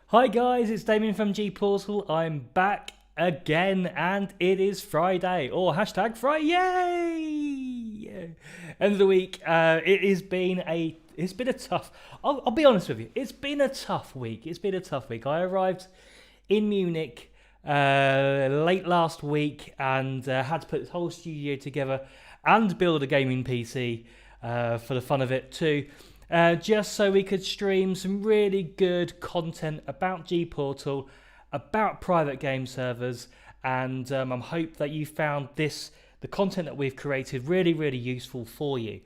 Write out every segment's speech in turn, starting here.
Hi guys, it's Damien from GPORTAL. I'm back again and it is Friday, or hashtag Friday, yay! End of the week. It's been a tough, I'll be honest with you, it's been a tough week. I arrived in Munich late last week and had to put this whole studio together and build a gaming PC for the fun of it too. Just so we could stream some really good content about GPORTAL, about private game servers, and I hope that you found the content that we've created really useful for you.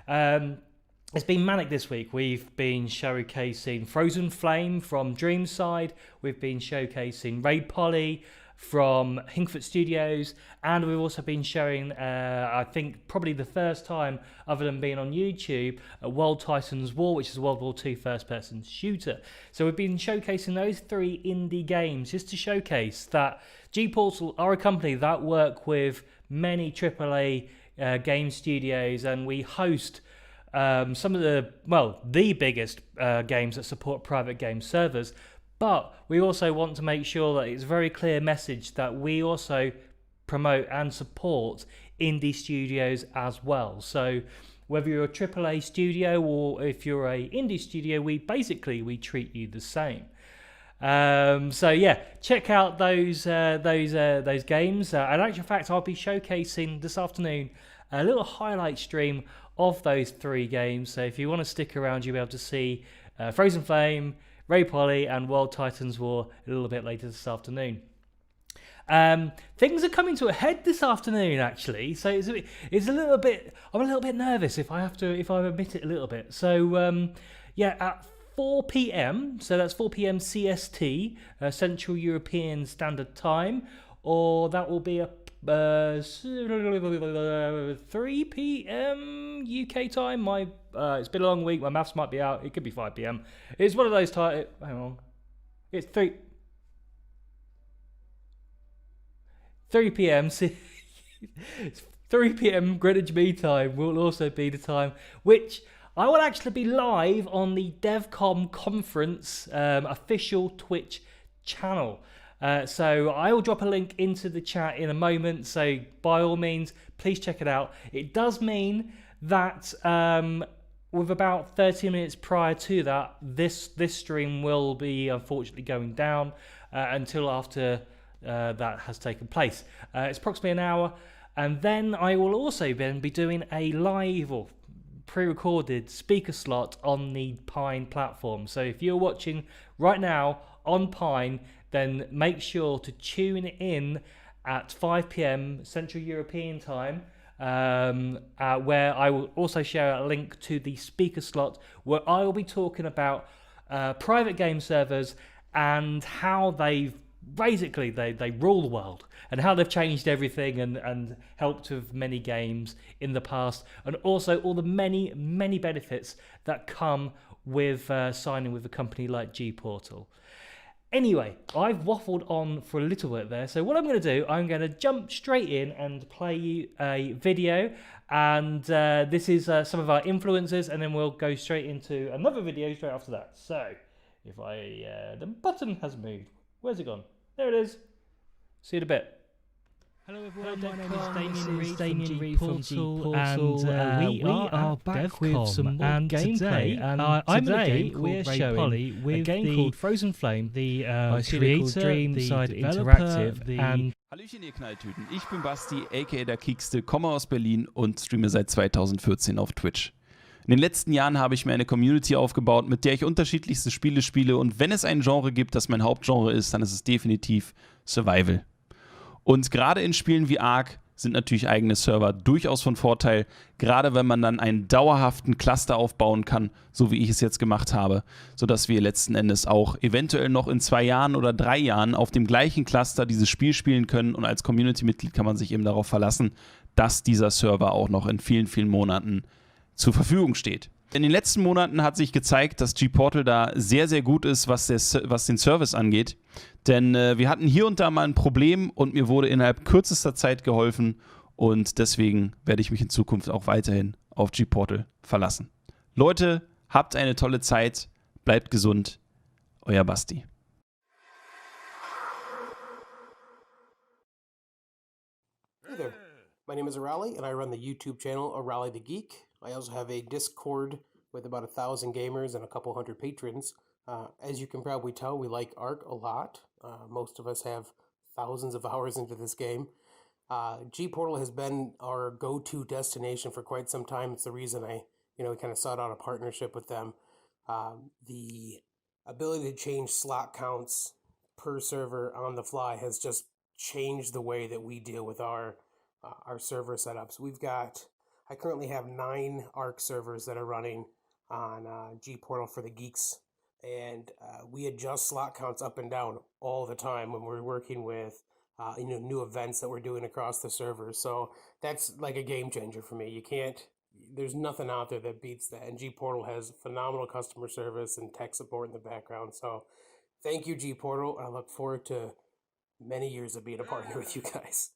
It's been manic this week. We've been showcasing Frozen Flame from Dreamside, we've been showcasing Ray Polly from Hinkfoot Studios, and we've also been showing, I think probably the first time other than being on YouTube, World Titans War, which is a World War II first-person shooter. So we've been showcasing those three indie games just to showcase that GPORTAL are a company that work with many AAA game studios, and we host some of the biggest games that support private game servers. But we also want to make sure that it's a very clear message that we also promote and support indie studios as well. So whether you're a AAA studio or if you're a indie studio, we treat you the same. So yeah, check out those games. And actual fact, I'll be showcasing this afternoon a little highlight stream of those three games. So if you want to stick around, you'll be able to see Frozen Flame, Ray Polly, and World Titans War a little bit later this afternoon. Things are coming to a head this afternoon, actually. So it's a little bit. I'm a little bit nervous if I admit it a little bit. So yeah, at 4 p.m. So that's 4 p.m. CST, Central European Standard Time, or that will be 3 p.m. UK time. It's been a long week. My maths might be out. It could be 5 p.m. It's one of those times. Hang on. It's 3 p.m. It's 3 p.m. Greenwich Mean Time will also be the time which I will actually be live on the Devcom conference official Twitch channel. So I will drop a link into the chat in a moment. So by all means, please check it out. It does mean that with about 30 minutes prior to that, this stream will be unfortunately going down until after that has taken place. It's approximately an hour, and then I will also then be doing a live or pre-recorded speaker slot on the Pine platform. So if you're watching right now on Pine, then make sure to tune in at 5 p.m. Central European Time, where I will also share a link to the speaker slot where I will be talking about private game servers and how they rule the world and how they've changed everything and helped with many games in the past, and also all the many benefits that come with signing with a company like GPORTAL. Anyway, I've waffled on for a little bit there, so what I'm going to do, I'm going to jump straight in and play you a video, and this is some of our influencers, and then we'll go straight into another video straight after that. So, if the button has moved. Where's it gone? There it is. See you in a bit. Hello everyone, my name is Damien Reed from GPORTAL, and we are back with some more gameplay. And today we're showing a game called Frozen Flame, the creator, Dreamside Interactive, and Hallöchen ihr Knalltüten, ich bin Basti, aka der Kiekste, komme aus Berlin und streame seit 2014 auf Twitch. In den letzten Jahren habe ich mir eine Community aufgebaut, mit der ich unterschiedlichste Spiele spiele, und wenn es ein Genre gibt, das mein Hauptgenre ist, dann ist es definitiv Survival. Und gerade in Spielen wie Ark sind natürlich eigene Server durchaus von Vorteil, gerade wenn man dann einen dauerhaften Cluster aufbauen kann, so wie ich es jetzt gemacht habe, sodass wir letzten Endes auch eventuell noch in 2 Jahren oder 3 Jahren auf dem gleichen Cluster dieses Spiel spielen können, und als Community-Mitglied kann man sich eben darauf verlassen, dass dieser Server auch noch in vielen Monaten zur Verfügung steht. In den letzten Monaten hat sich gezeigt, dass GPORTAL da sehr gut ist, was den Service angeht. Denn wir hatten hier und da mal ein Problem und mir wurde innerhalb kürzester Zeit geholfen. Und deswegen werde ich mich in Zukunft auch weiterhin auf GPORTAL verlassen. Leute, habt eine tolle Zeit, bleibt gesund, euer Basti. My name is Arali, and I run the YouTube channel Arali the Geek. I also have a Discord with about 1,000 gamers and a couple hundred patrons. As you can probably tell, we like Ark a lot. Most of us have thousands of hours into this game. GPORTAL has been our go-to destination for quite some time. It's the reason we kind of sought out a partnership with them. The ability to change slot counts per server on the fly has just changed the way that we deal with our server setups. I currently have 9 Ark servers that are running on GPORTAL for the geeks, and we adjust slot counts up and down all the time when we're working with new events that we're doing across the servers. So that's like a game changer for me. There's nothing out there that beats that, and GPORTAL has phenomenal customer service and tech support in the background. So thank you, GPORTAL. I look forward to many years of being a partner with you guys.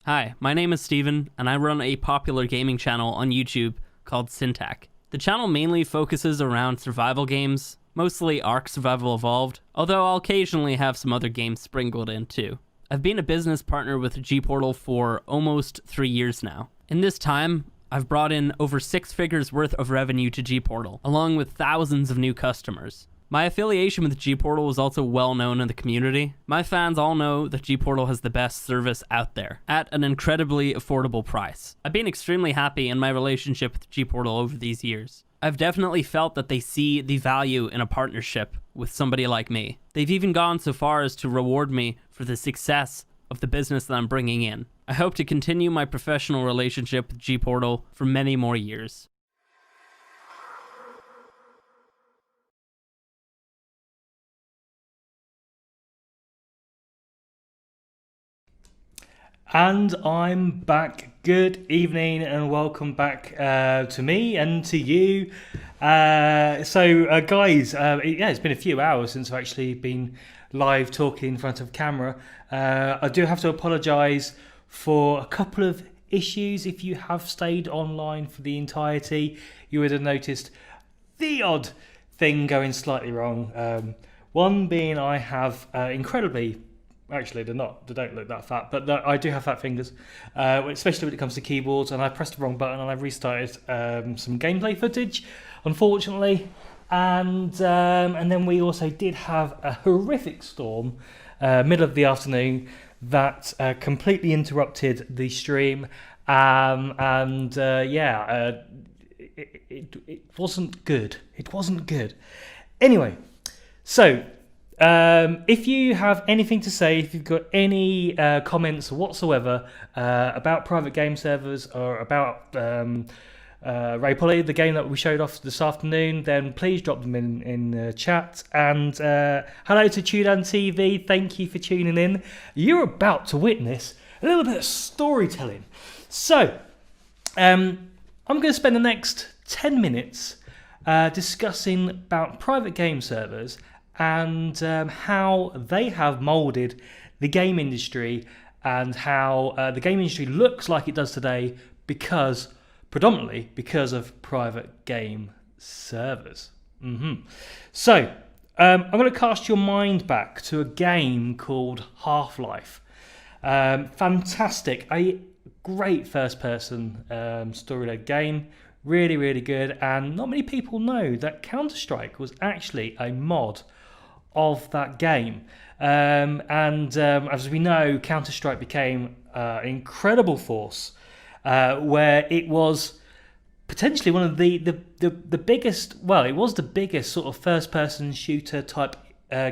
Hi, my name is Steven, and I run a popular gaming channel on YouTube called Syntac. The channel mainly focuses around survival games, mostly Ark Survival Evolved, although I'll occasionally have some other games sprinkled in too. I've been a business partner with GPORTAL for almost 3 years now. In this time, I've brought in over 6 figures worth of revenue to GPORTAL, along with thousands of new customers. My affiliation with GPORTAL is also well known in the community. My fans all know that GPORTAL has the best service out there, at an incredibly affordable price. I've been extremely happy in my relationship with GPORTAL over these years. I've definitely felt that they see the value in a partnership with somebody like me. They've even gone so far as to reward me for the success of the business that I'm bringing in. I hope to continue my professional relationship with GPORTAL for many more years. And I'm back. Good evening and welcome back to me and to you. Guys, it's been a few hours since I've actually been live talking in front of camera. I do have to apologise for a couple of issues. If you have stayed online for the entirety, you would have noticed the odd thing going slightly wrong. One being I have incredibly... Actually, they don't look that fat, but I do have fat fingers, especially when it comes to keyboards, and I pressed the wrong button and I restarted some gameplay footage, unfortunately. And then we also did have a horrific storm, middle of the afternoon, that completely interrupted the stream. It wasn't good. It wasn't good. Anyway, so... if you have anything to say, if you've got any comments whatsoever about private game servers or about Ray Polly, the game that we showed off this afternoon, then please drop them in the chat. And hello to Tudan TV, thank you for tuning in. You're about to witness a little bit of storytelling. So, I'm going to spend the next 10 minutes discussing about private game servers and how they have moulded the game industry and how the game industry looks like it does today predominantly because of private game servers. So, I'm going to cast your mind back to a game called Half-Life. Fantastic, a great first-person story-led game. Really, really good, and not many people know that Counter-Strike was actually a mod of that game. As we know, Counter-Strike became an incredible force where it was potentially one of the biggest, well, it was the biggest sort of first-person shooter type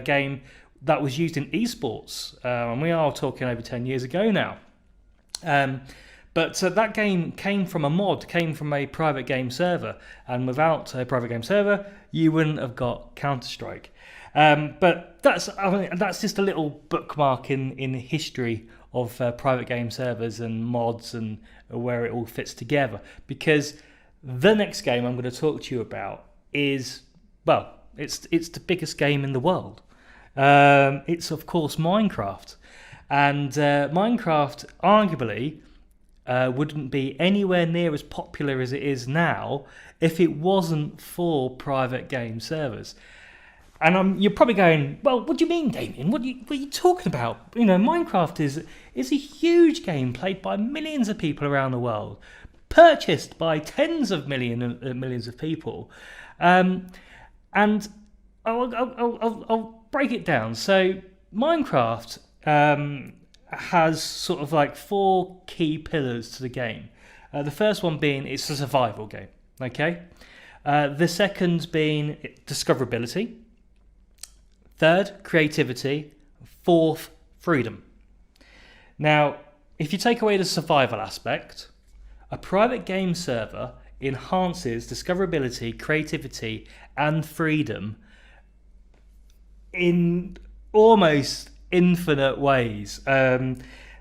game that was used in esports. And we are talking over 10 years ago now. But that game came from a mod, came from a private game server. And without a private game server, you wouldn't have got Counter-Strike. But that's just a little bookmark in the history of private game servers and mods and where it all fits together. Because the next game I'm going to talk to you about is, well, it's the biggest game in the world. It's, of course, Minecraft. And Minecraft, arguably, wouldn't be anywhere near as popular as it is now if it wasn't for private game servers. And you're probably going, well, what do you mean, Damien? What are you talking about? Minecraft is a huge game played by millions of people around the world, purchased by tens of millions of people, and I'll break it down. So Minecraft has sort of like 4 key pillars to the game. The first one being it's a survival game. Okay. The second being discoverability. Third, creativity. Fourth, freedom. Now, if you take away the survival aspect, a private game server enhances discoverability, creativity, and freedom in almost infinite ways.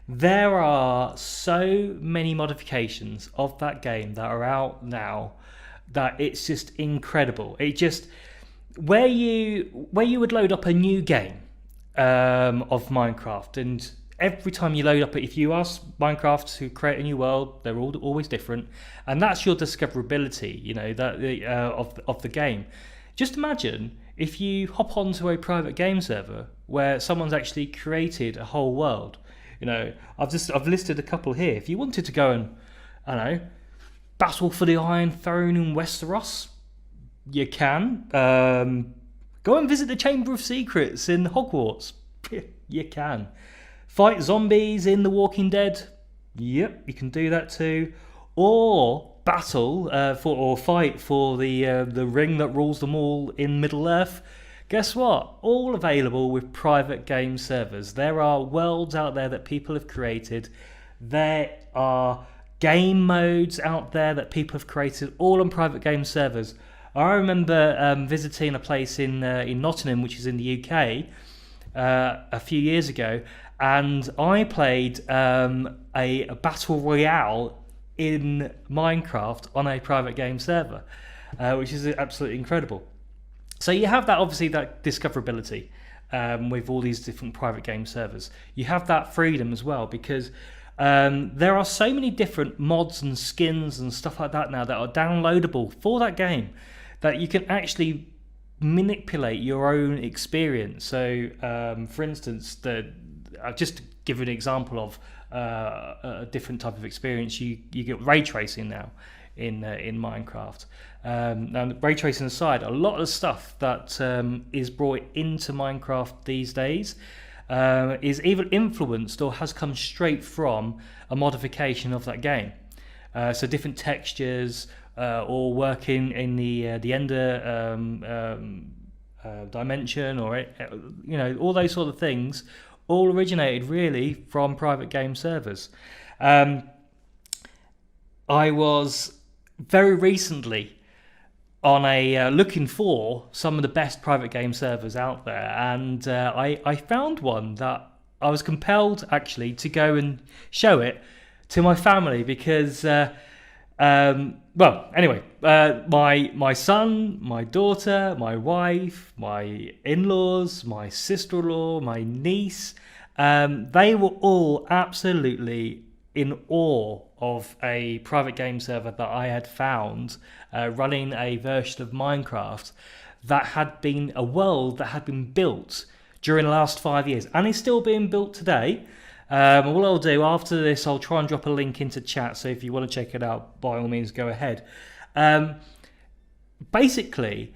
There are so many modifications of that game that are out now that it's just incredible. It just where you would load up a new game of Minecraft, and every time you load up, if you ask Minecraft to create a new world, they're always different, and that's your discoverability, of the game. Just imagine if you hop onto a private game server where someone's actually created a whole world. I've listed a couple here. If you wanted to go and, I don't know, battle for the Iron Throne in Westeros, you can. Go and visit the Chamber of Secrets in Hogwarts. You can. Fight zombies in The Walking Dead. Yep, you can do that too. Or battle fight for the ring that rules them all in Middle Earth. Guess what? All available with private game servers. There are worlds out there that people have created. There are game modes out there that people have created, all on private game servers. I remember visiting a place in Nottingham, which is in the UK, a few years ago, and I played a battle royale in Minecraft on a private game server, which is absolutely incredible. So you have that, obviously, that discoverability with all these different private game servers. You have that freedom as well, because there are so many different mods and skins and stuff like that now that are downloadable for that game, that you can actually manipulate your own experience. So, for instance, just to give an example of a different type of experience, you get ray tracing now in Minecraft. Now, ray tracing aside, a lot of the stuff that is brought into Minecraft these days is either influenced or has come straight from a modification of that game. So different textures, or working in the Ender dimension, or all those sort of things, all originated really from private game servers. I was very recently on a looking for some of the best private game servers out there, and I found one that I was compelled actually to go and show it to my family, because my son, my daughter, my wife, my in-laws, my sister-in-law, my niece, they were all absolutely in awe of a private game server that I had found running a version of Minecraft that had been a world that had been built during the last 5 years and is still being built today. What I'll do after this, I'll try and drop a link into chat, so if you want to check it out, by all means go ahead. Basically,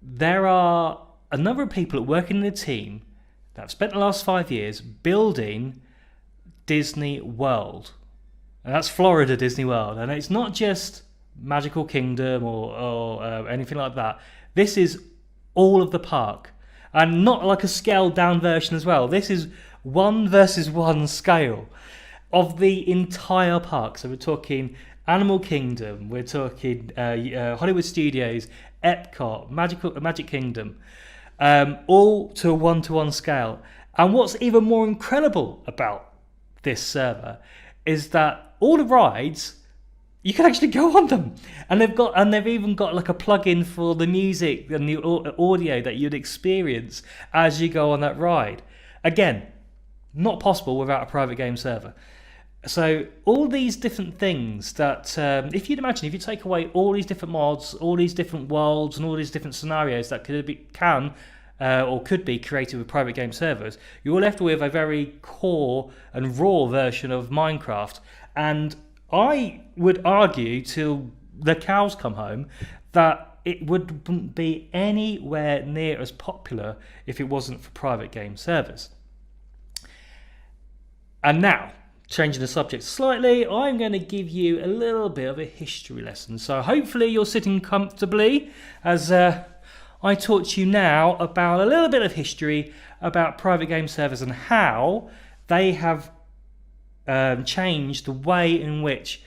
there are a number of people working in a team that have spent the last 5 years building Disney World, and that's Florida Disney World, and it's not just Magical Kingdom or anything like that. This is all of the park, and not like a scaled down version as well. This is 1:1 scale of the entire park. So we're talking Animal Kingdom, we're talking Hollywood Studios, Epcot, Magic Kingdom, all to a 1:1 scale. And what's even more incredible about this server is that all the rides, you can actually go on them, and they've even got like a plug-in for the music and the audio that you'd experience as you go on that ride. Again, not possible without a private game server. So all these different things that, if you take away all these different mods, all these different worlds, and all these different scenarios that can or could be created with private game servers, you're left with a very core and raw version of Minecraft. And I would argue till the cows come home that it wouldn't be anywhere near as popular if it wasn't for private game servers. And now, changing the subject slightly, I'm going to give you a little bit of a history lesson. So hopefully you're sitting comfortably as I talk to you now about a little bit of history about private game servers and how they have changed the way in which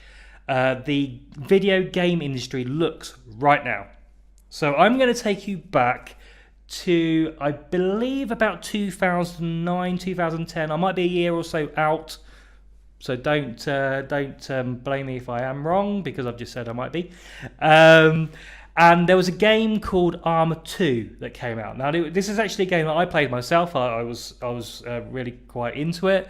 the video game industry looks right now. So I'm going to take you back to, I believe, about 2009, 2010. I might be a year or so out, so don't blame me if I am wrong, because I've just said I might be. And there was a game called Arma 2 that came out. Now, this is actually a game that I played myself. I was really quite into it.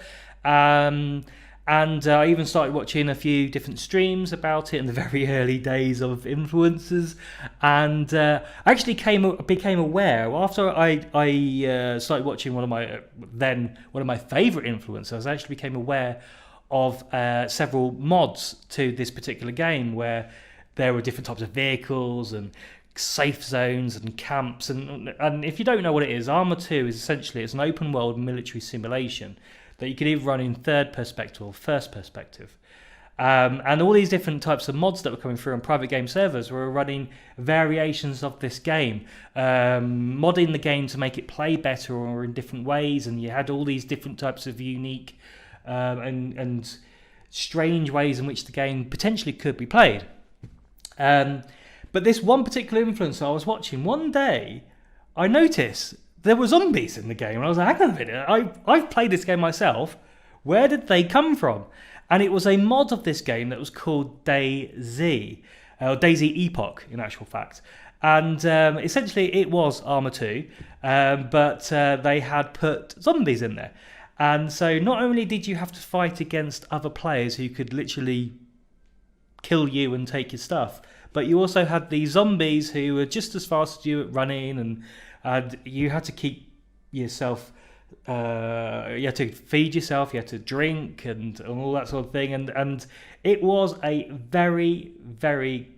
And I even started watching a few different streams about it in the very early days of influencers. And I actually became aware after I started watching one of my favourite influencers. I actually became aware of several mods to this particular game where there were different types of vehicles and safe zones and camps. And if you don't know what it is, Arma 2 is essentially it's an open world military simulation that you could either run in third perspective or first perspective. And all these different types of mods that were coming through on private game servers were running variations of this game, modding the game to make it play better or in different ways. And you had all these different types of unique and strange ways in which the game potentially could be played. But this one particular influencer I was watching, one day I noticed there were zombies in the game. And I was like, hang on a minute, I've played this game myself. Where did they come from? And it was a mod of this game that was called DayZ, or DayZ Epoch in actual fact. And essentially it was Arma 2, but they had put zombies in there. And so not only did you have to fight against other players who could literally kill you and take your stuff, but you also had these zombies who were just as fast as you at running, and you had to keep yourself, you had to feed yourself, you had to drink and all that sort of thing, and it was a very, very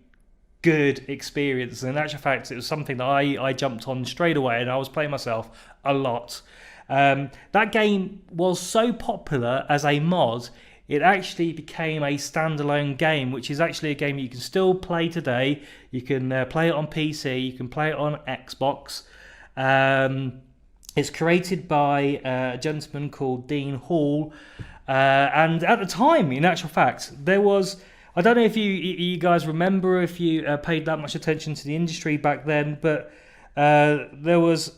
good experience. And in actual fact, it was something that I jumped on straight away, and I was playing myself a lot. That game was so popular as a mod, it actually became a standalone game, which is actually a game you can still play today. You can play it on PC, you can play it on Xbox. It's created by a gentleman called Dean Hall. And at the time, in actual fact, there was... I don't know if you guys remember, if you paid that much attention to the industry back then, but there was...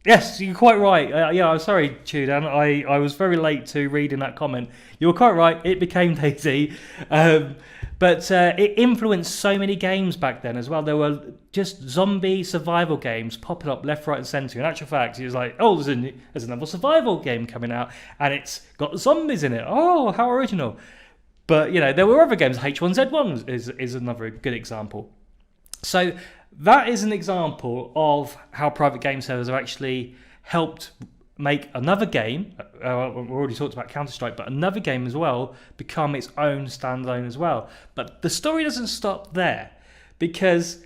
Yes, you're quite right. Yeah, I'm sorry, Chudan. I was very late to reading that comment. You were quite right. It became DayZ. But it influenced so many games back then as well. There were just zombie survival games popping up left, right, and centre. In actual fact, it was like, oh, there's another survival game coming out, and it's got zombies in it. Oh, how original. But, you know, there were other games. H1Z1 is another good example. So that is an example of how private game servers have actually helped make another game, we already talked about Counter-Strike, but another game as well become its own standalone as well. But the story doesn't stop there, because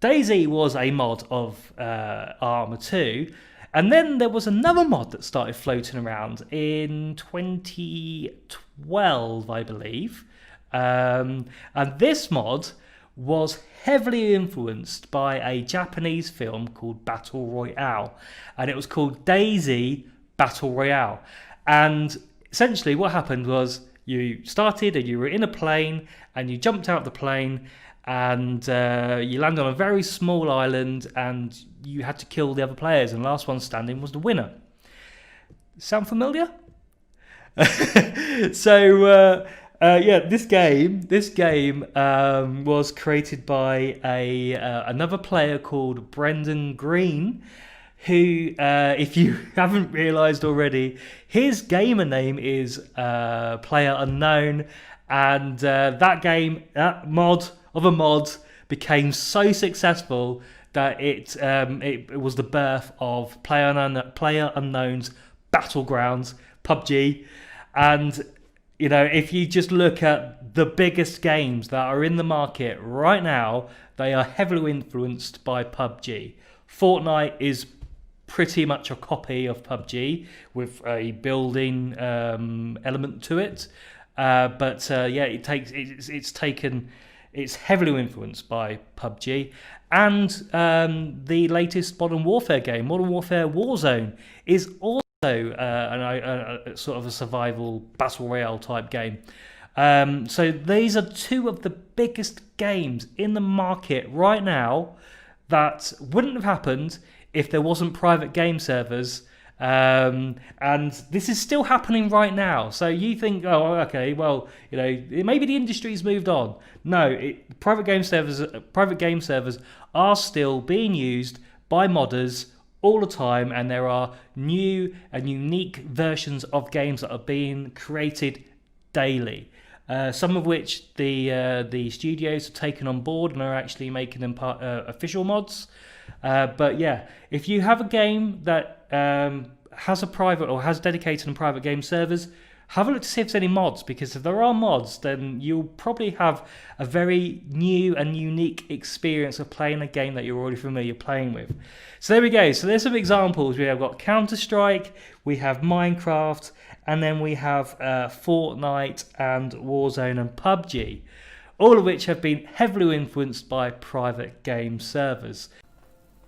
DayZ was a mod of Arma 2, and then there was another mod that started floating around in 2012, I believe. And this mod was heavily influenced by a Japanese film called Battle Royale, and it was called DayZ Battle Royale. And essentially what happened was you started and you were in a plane, and you jumped out of the plane, and you landed on a very small island, and you had to kill the other players, and the last one standing was the winner. Sound familiar? So yeah, this game was created by another player called Brendan Green, who, if you haven't realised already, his gamer name is Player Unknown, and that mod became so successful that it was the birth of PlayerUnknown's Battlegrounds, PUBG, and if you just look at the biggest games that are in the market right now, they are heavily influenced by PUBG. Fortnite is pretty much a copy of PUBG with a building element to it, but it's heavily influenced by PUBG. And the latest Modern Warfare game, Modern Warfare Warzone, is also a sort of a survival battle royale type game. So these are two of the biggest games in the market right now that wouldn't have happened if there wasn't private game servers. And this is still happening right now. So you think, oh, okay, well, maybe the industry's moved on. No, private game servers are still being used by modders all the time, and there are new and unique versions of games that are being created daily. Some of which the studios have taken on board and are actually making them official mods. But yeah, if you have a game that has a private or has dedicated and private game servers, have a look to see if there's any mods, because if there are mods, then you'll probably have a very new and unique experience of playing a game that you're already familiar playing with. So there we go. So there's some examples. We have got Counter-Strike, we have Minecraft, and then we have Fortnite and Warzone and PUBG, all of which have been heavily influenced by private game servers.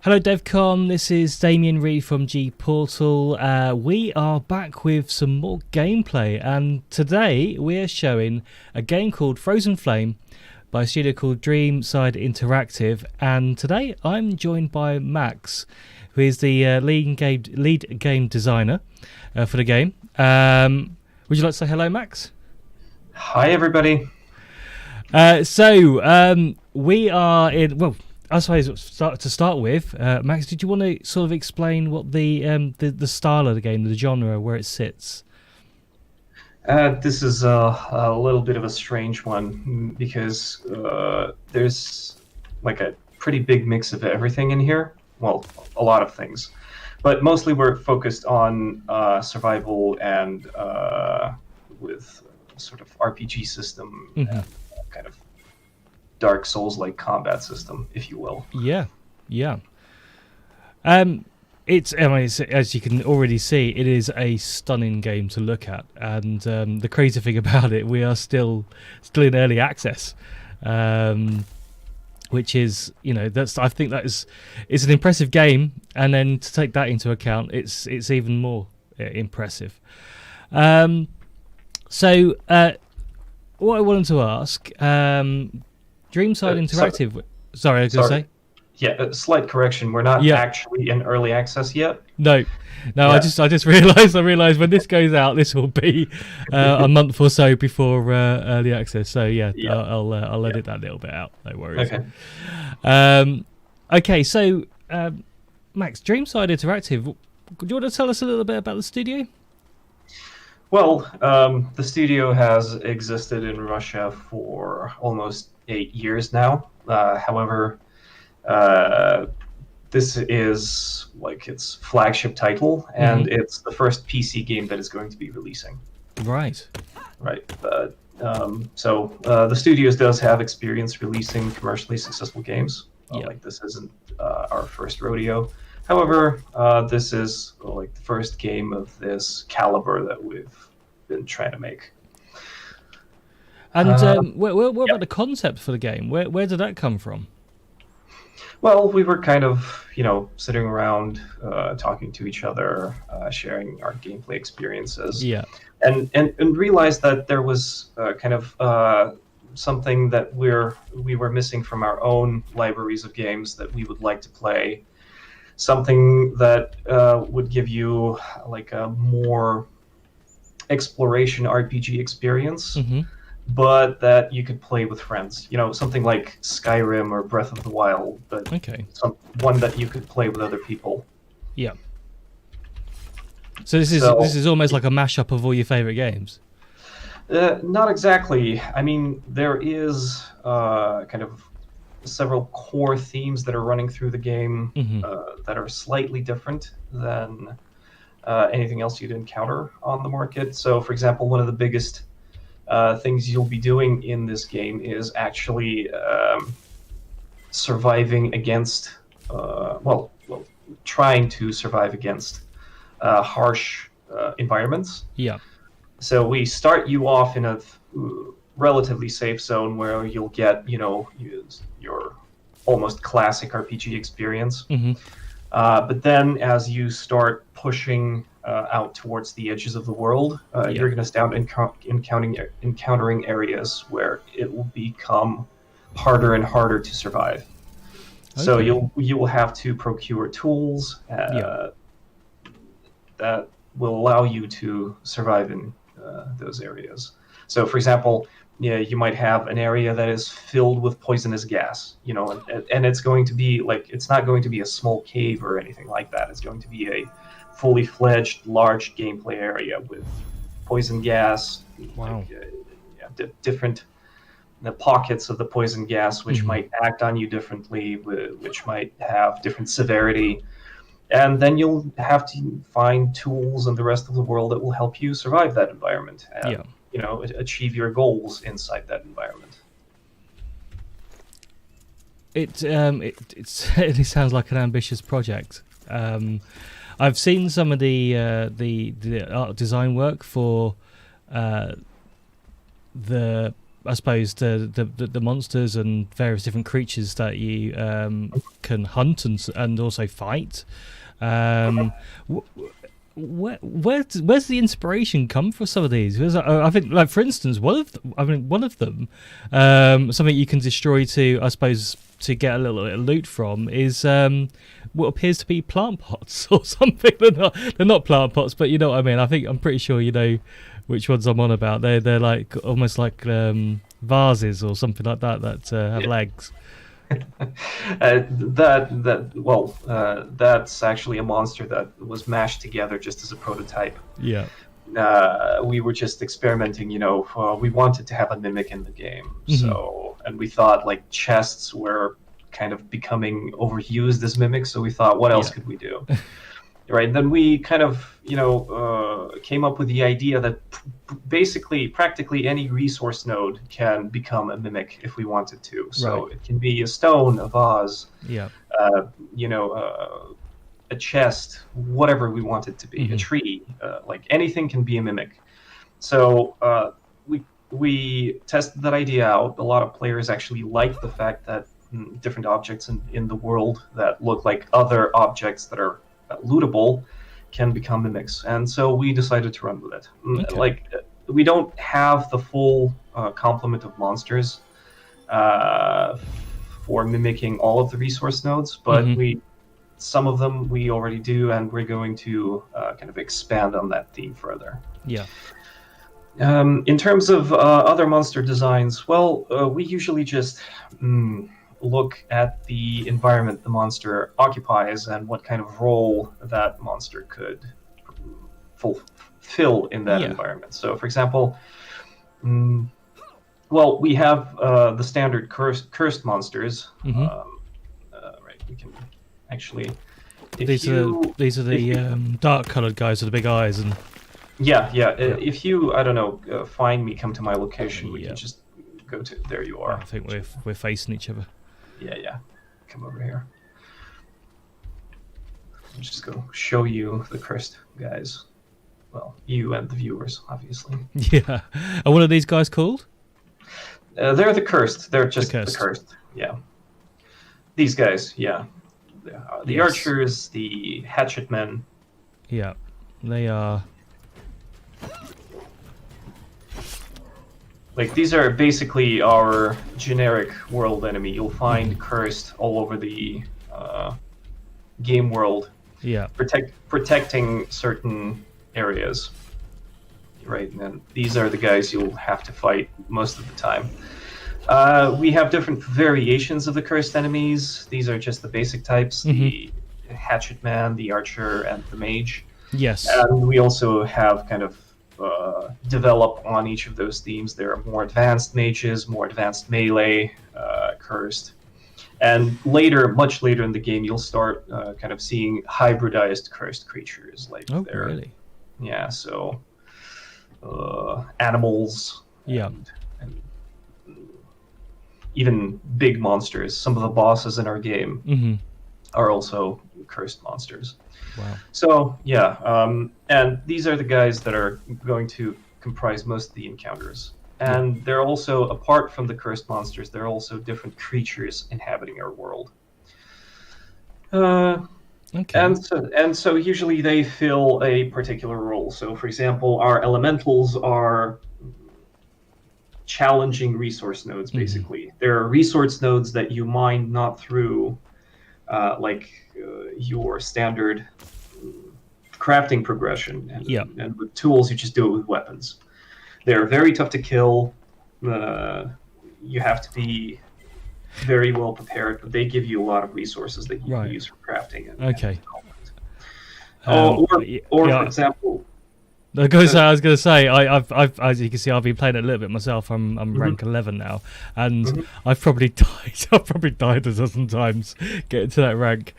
Hello Devcom, this is Damien Reed from GPORTAL. We are back with some more gameplay, and today we're showing a game called Frozen Flame by a studio called Dreamside Interactive, and today I'm joined by Max, who is the lead game designer for the game. Would you like to say hello, Max? Hi everybody. We are in, well, I suppose to start with, Max, did you want to sort of explain what the style of the game, the genre, where it sits? This is a little bit of a strange one because there's like a pretty big mix of everything in here. Well, a lot of things, but mostly we're focused on survival and with sort of RPG system, and kind of Dark Souls-like combat system, if you will. Yeah. It's as you can already see, it is a stunning game to look at, and the crazy thing about it, we are still in early access, which is, I think it's an impressive game, and then to take that into account, it's even more impressive. So what I wanted to ask. Dreamside Interactive. Sorry, I was going to say. Yeah, a slight correction. We're not actually in early access yet. No. Yeah. I just realised when this goes out, this will be a month or so before early access. So I'll edit that little bit out. No worries. Okay. Okay. So Max, Dreamside Interactive. Do you want to tell us a little bit about the studio? Well, the studio has existed in Russia for almost 8 years now. However, this is like its flagship title, and it's the first PC game that is going to be releasing. Right. So the studios does have experience releasing commercially successful games. Like this isn't our first rodeo. However, this is like the first game of this caliber that we've been trying to make. And what about the concept for the game? Where did that come from? Well, we were kind of, sitting around, talking to each other, sharing our gameplay experiences. Yeah. And realized that there was kind of something that we were missing from our own libraries of games that we would like to play. Something that would give you like a more exploration RPG experience, but that you could play with friends. Something like Skyrim or Breath of the Wild, but one that you could play with other people. Yeah. So this is almost like a mashup of all your favorite games. Not exactly. I mean, there is kind of several core themes that are running through the game Mhm. that are slightly different than anything else you'd encounter on the market. So, for example, one of the biggest things you'll be doing in this game is actually surviving against, trying to survive against harsh environments. Yeah. So we start you off in a relatively safe zone where you'll get, your almost classic RPG experience. Mhm. But then as you start pushing out towards the edges of the world, you're going to start encountering areas where it will become harder and harder to survive. So Okay. you will have to procure tools that will allow you to survive in those areas. So, for example, you might have an area that is filled with poisonous gas, and it's going to be it's not going to be a small cave or anything like that. It's going to be a fully fledged, large gameplay area with poison gas. Wow. Different pockets of the poison gas, which might act on you differently, which might have different severity. And then you'll have to find tools in the rest of the world that will help you survive that environment and, achieve your goals inside that environment. It certainly sounds like an ambitious project. I've seen some of the art design work for the monsters and various different creatures that you can hunt and also fight. Where's the inspiration come for some of these? Because I think, like, for instance, one of them, something you can destroy to get a little bit of loot from is what appears to be plant pots or something. They're not plant pots, but you know what I mean. I'm pretty sure you know which ones I'm on about. They're like almost like vases or something like that have legs. That's actually a monster that was mashed together just as a prototype. Yeah. We were just experimenting, we wanted to have a mimic in the game. So, and we thought chests were kind of becoming overused as mimics, so we thought, what else could we do? Right, and then we kind of, came up with the idea that basically practically any resource node can become a mimic if we wanted to. So It can be a stone, a vase, a chest, whatever we want it to be, a tree, anything can be a mimic. So we tested that idea out. A lot of players actually like the fact that different objects in the world that look like other objects that are lootable can become mimics, and so we decided to run with it. Okay. We don't have the full complement of monsters for mimicking all of the resource nodes, but some of them we already do, and we're going to kind of expand on that theme further. Yeah. In terms of other monster designs, we usually just look at the environment the monster occupies and what kind of role that monster could fulfill in that environment. So, for example, we have the standard cursed monsters. Right, we can actually. These are the dark-colored guys with the big eyes and. Yeah. If you, I don't know, find me, come to my location, we can just go to. There you are. I think we're facing each other. Yeah. Come over here. I'll just go show you the cursed guys. Well, you and the viewers, obviously. Yeah. And what are these guys called? They're the cursed. They're just the cursed. Yeah. These guys, yeah. The archers, the hatchet men. Yeah. They are. These are basically our generic world enemy. You'll find cursed all over the game world. Yeah. Protecting certain areas. Right, and then these are the guys you'll have to fight most of the time. We have different variations of the cursed enemies. These are just the basic types: the hatchet man, the archer, and the mage. Yes. And we also have kind of develop on each of those themes. There are more advanced mages, more advanced melee, cursed. And later, much later in the game, you'll start kind of seeing hybridized cursed creatures. Like really? Yeah, so animals. Yeah. And even big monsters. Some of the bosses in our game are also cursed monsters. Wow. So, yeah, and these are the guys that are going to comprise most of the encounters. And they're also, apart from the cursed monsters, there are also different creatures inhabiting our world. Okay. And so usually they fill a particular role. So, for example, our elementals are challenging resource nodes, basically. There are resource nodes that you mine not through your standard crafting progression and with tools. You just do it with weapons. They're very tough to kill. You have to be very well prepared, but they give you a lot of resources that you can use for crafting. For example, I was going to say, I've as you can see, I've been playing it a little bit myself. I'm rank 11 now, and I've probably died. I've probably died a dozen times getting to that rank.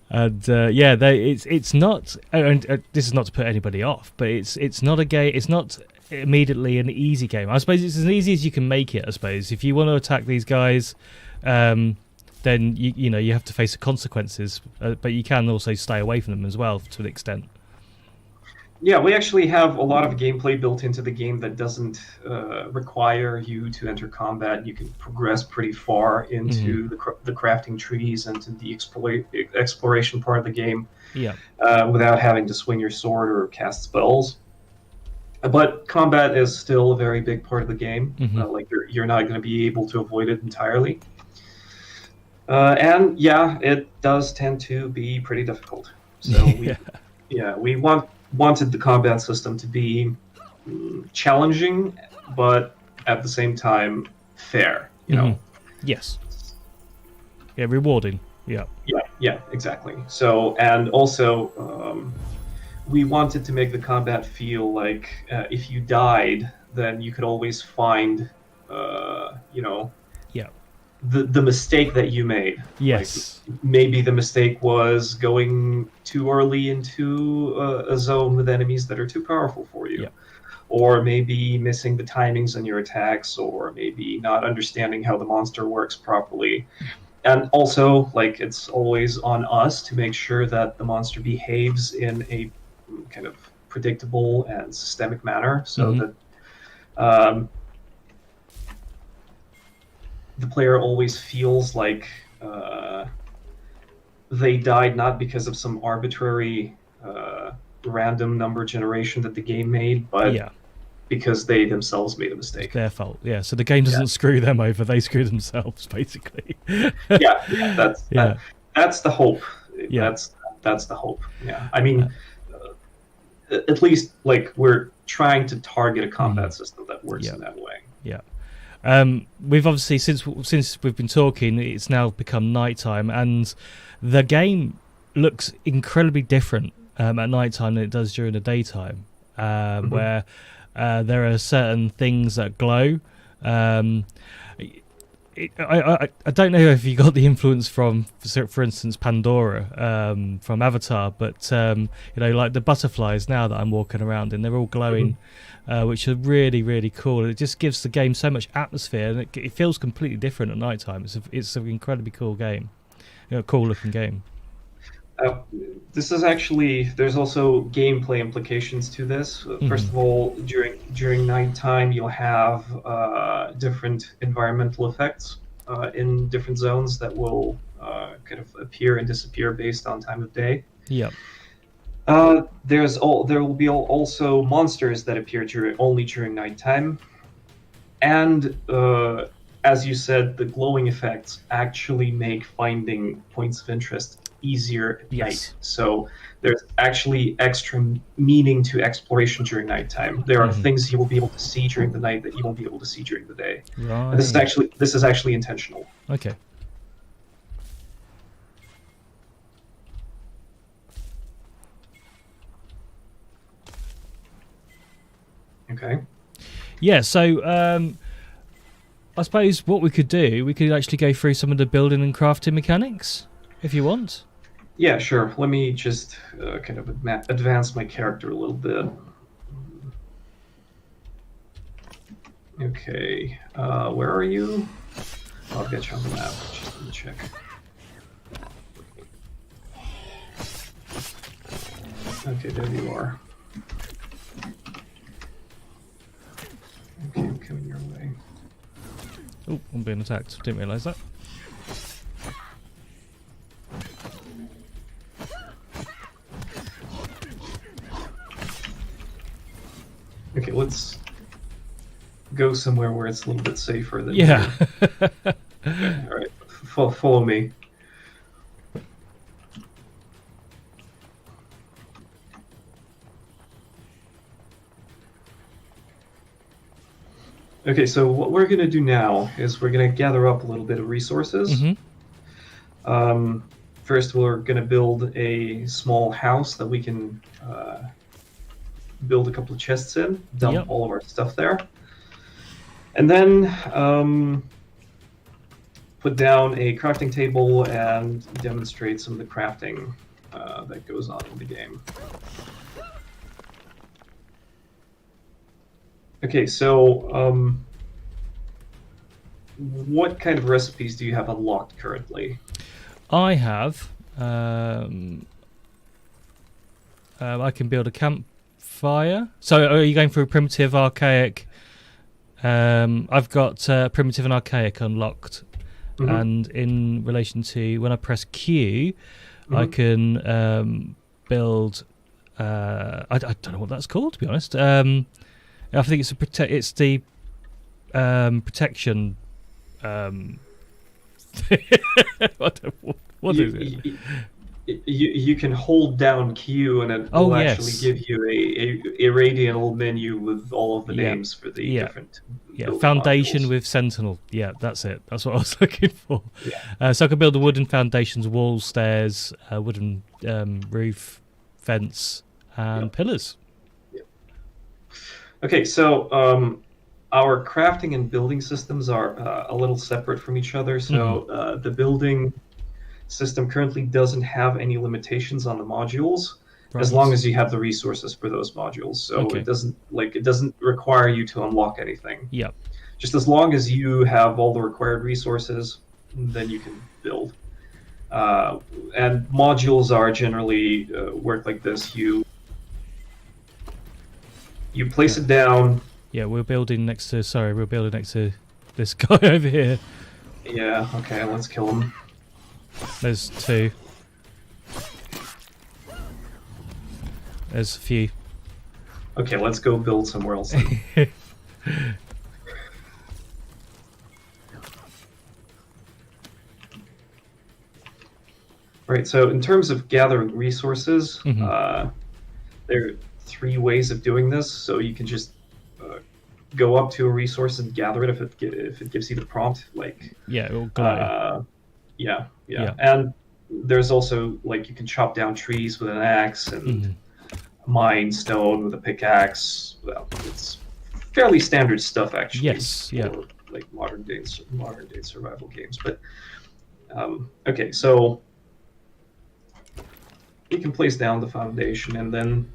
It's not. And this is not to put anybody off, but it's not a game. It's not immediately an easy game. I suppose it's as easy as you can make it. I suppose if you want to attack these guys, then you have to face the consequences. But you can also stay away from them as well to an extent. Yeah, we actually have a lot of gameplay built into the game that doesn't require you to enter combat. You can progress pretty far into the crafting trees and to the exploration part of the game without having to swing your sword or cast spells. But combat is still a very big part of the game. You're not going to be able to avoid it entirely. And yeah, it does tend to be pretty difficult. So we wanted the combat system to be challenging, but at the same time fair. You know. Yes. Yeah, rewarding. Yeah. Yeah, exactly. So, and also, we wanted to make the combat feel like if you died, then you could always find, the mistake that you made. Yes. Like, maybe the mistake was going too early into a zone with enemies that are too powerful for you. Or maybe missing the timings on your attacks, or maybe not understanding how the monster works properly. And also, it's always on us to make sure that the monster behaves in a kind of predictable and systemic manner, so that the player always feels like they died not because of some arbitrary random number generation that the game made, but because they themselves made a mistake. It's their fault. Yeah, so the game doesn't screw them over; they screw themselves, basically. That's the hope. That's the hope. Yeah, I mean, at least we're trying to target a combat system that works in that way. Yeah. We've obviously since we've been talking, it's now become nighttime, and the game looks incredibly different at nighttime than it does during the daytime. Where there are certain things that glow. I don't know if you got the influence from, for instance, Pandora from Avatar, but like the butterflies now that I'm walking around in, they're all glowing, which are really, really cool. It just gives the game so much atmosphere, and it feels completely different at night time. It's an incredibly cool game, cool looking game. This is actually, there's also gameplay implications to this. First of all, during nighttime, you'll have different environmental effects in different zones that will kind of appear and disappear based on time of day. Yeah. There will be also monsters that appear only during nighttime, and as you said, the glowing effects actually make finding points of interest easier at night. So there's actually extra meaning to exploration during nighttime. There are things you will be able to see during the night that you won't be able to see during the day. Right. And this is actually intentional. Okay. Okay. Yeah, so I suppose what we could do, we could actually go through some of the building and crafting mechanics, if you want. Yeah, sure. Let me just kind of advance my character a little bit. Okay, where are you? Oh, I've got you on the map. Just let me check. Okay, there you are. Okay, I'm coming your way. Oh, I'm being attacked. Didn't realise that. Okay, let's go somewhere where it's a little bit safer than Yeah. here. Okay, all right, follow me. Okay, so what we're going to do now is we're going to gather up a little bit of resources. First, we're going to build a small house that we can build a couple of chests in, dump all of our stuff there. And then put down a crafting table and demonstrate some of the crafting that goes on in the game. Okay, so what kind of recipes do you have unlocked currently? I have. I can build a campfire. So are you going for a primitive, archaic? I've got primitive and archaic unlocked. And in relation to when I press Q, I can build. I don't know what that's called, to be honest. I think it's it's the protection. What is it? You can hold down Q and it will actually give you a radial menu with all of the names for the different. Foundation modules. with Sentinel. Yeah, that's it. That's what I was looking for. So I could build a wooden foundations, walls, stairs, wooden roof, fence, and pillars. Okay, so our crafting and building systems are a little separate from each other. So the building system currently doesn't have any limitations on the modules, as long as you have the resources for those modules. So it doesn't require you to unlock anything. Yeah. Just as long as you have all the required resources, then you can build. And modules are generally work like this. You place it down. Yeah, we're building next to this guy over here. Yeah, okay, let's kill him. There's two. There's a few. Okay, let's go build somewhere else. Right, so in terms of gathering resources, there are 3 ways of doing this. So you can just go up to a resource and gather it if it gives you the prompt, like it'll glow. Yeah. And there's also like you can chop down trees with an axe and mine stone with a pickaxe. Well, it's fairly standard stuff actually. Yes, for, like modern day survival games. But okay, so you can place down the foundation and then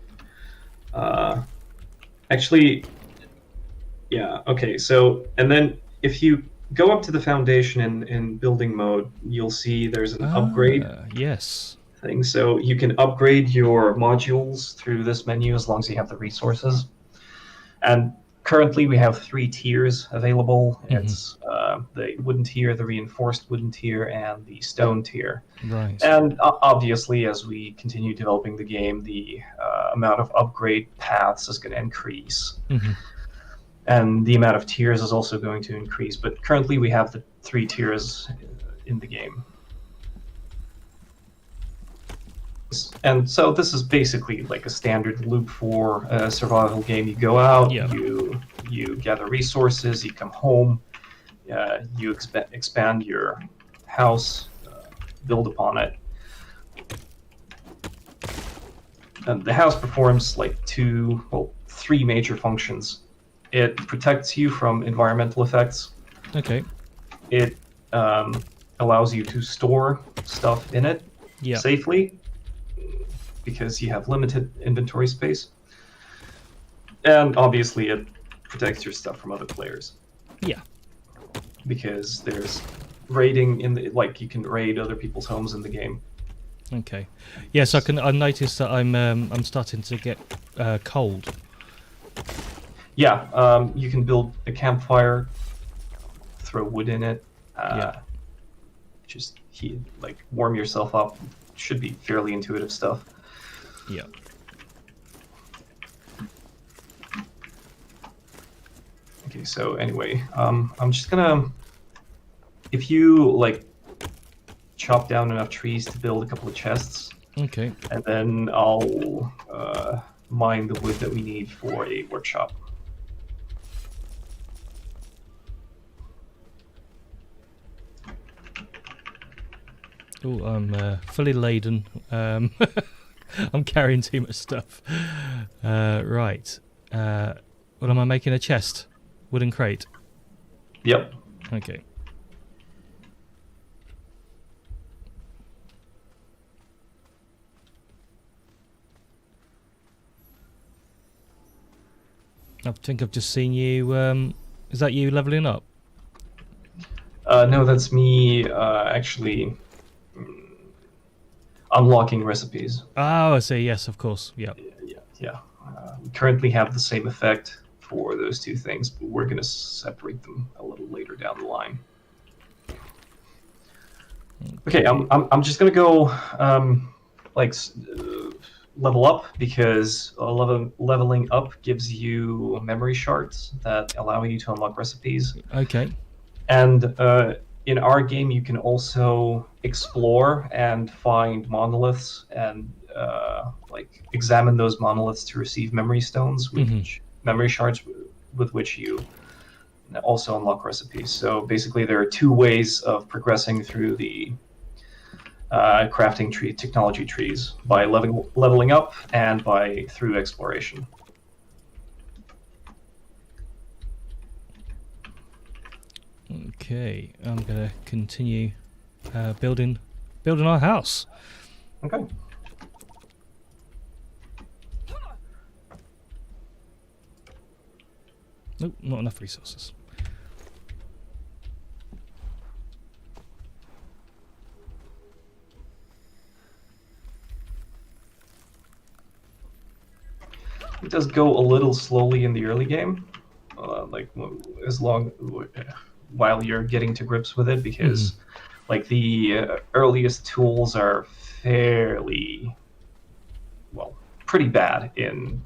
okay, so and then if you go up to the foundation in building mode, you'll see there's an upgrade thing. So you can upgrade your modules through this menu as long as you have the resources. And currently we have 3 tiers available. It's the wooden tier, the reinforced wooden tier, and the stone tier. Right. And obviously, as we continue developing the game, the amount of upgrade paths is going to increase. And the amount of tiers is also going to increase. But currently we have the 3 tiers in the game. And so this is basically like a standard loop for a survival game. You go out, you gather resources, you come home, you expand your house, build upon it. And the house performs like 3 major functions. It protects you from environmental effects. Okay. It allows you to store stuff in it safely because you have limited inventory space. And obviously it protects your stuff from other players. Yeah. Because there's raiding you can raid other people's homes in the game. Okay. Yes, I noticed that I'm starting to get cold. Yeah, you can build a campfire, throw wood in it. Just warm yourself up. Should be fairly intuitive stuff. Yeah. Okay, so anyway, I'm just gonna, if you chop down enough trees to build a couple of chests. Okay. And then I'll mine the wood that we need for a workshop. Oh, I'm fully laden. I'm carrying too much stuff. Right. What am I making? A chest? Wooden crate? Yep. Okay. I think I've just seen you. Is that you leveling up? No, that's me actually unlocking recipes. Oh, I see. Yes, of course. Yep. Yeah. We currently have the same effect for those two things, but we're going to separate them a little later down the line. Okay, I'm just going to go level up because leveling up gives you memory shards that allow you to unlock recipes. Okay. And in our game, you can also explore and find monoliths and examine those monoliths to receive memory stones, memory shards with which you also unlock recipes. So basically, there are two ways of progressing through the crafting tree technology trees: by leveling up and through exploration. Okay, I'm gonna continue building our house. Okay. Nope, not enough resources. It does go a little slowly in the early game, while you're getting to grips with it, because the earliest tools are fairly, pretty bad in.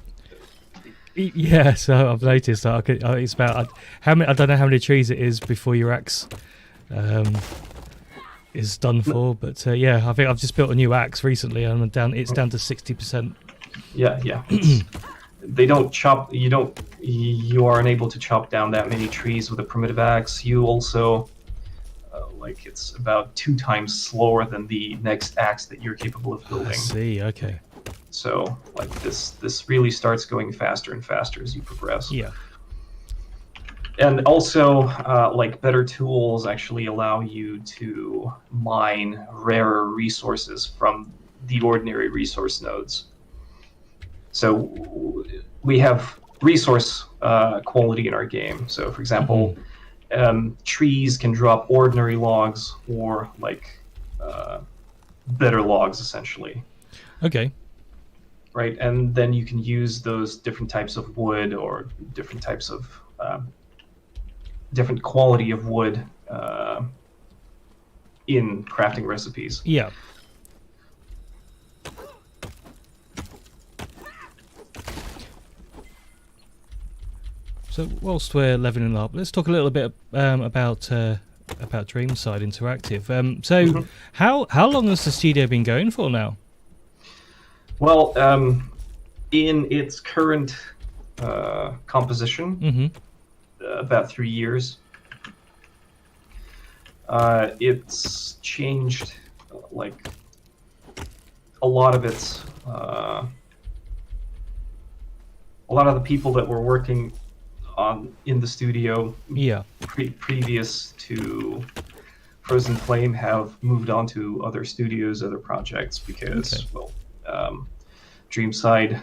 Yeah, so I've noticed that. It's about how many. I don't know how many trees it is before your axe is done for, but yeah, I think I've just built a new axe recently, and it's down to 60%. Yeah. They don't chop. You are unable to chop down that many trees with a primitive axe. You also, it's about 2 times slower than the next axe that you're capable of building. I see. Okay. So this really starts going faster and faster as you progress. Yeah. And also, better tools actually allow you to mine rarer resources from the ordinary resource nodes. So we have resource quality in our game. So, for example, trees can drop ordinary logs or better logs, essentially. Okay. Right, and then you can use those different types of wood or different types of different quality of wood in crafting recipes. Yeah. So whilst we're leveling up, let's talk a little bit about Dreamside Interactive. How long has the studio been going for now? Well, in its current composition, about 3 years. It's changed, a lot of its, a lot of the people that were working in the studio. Yeah. Previous to Frozen Flame have moved on to other studios, other projects, because Dreamside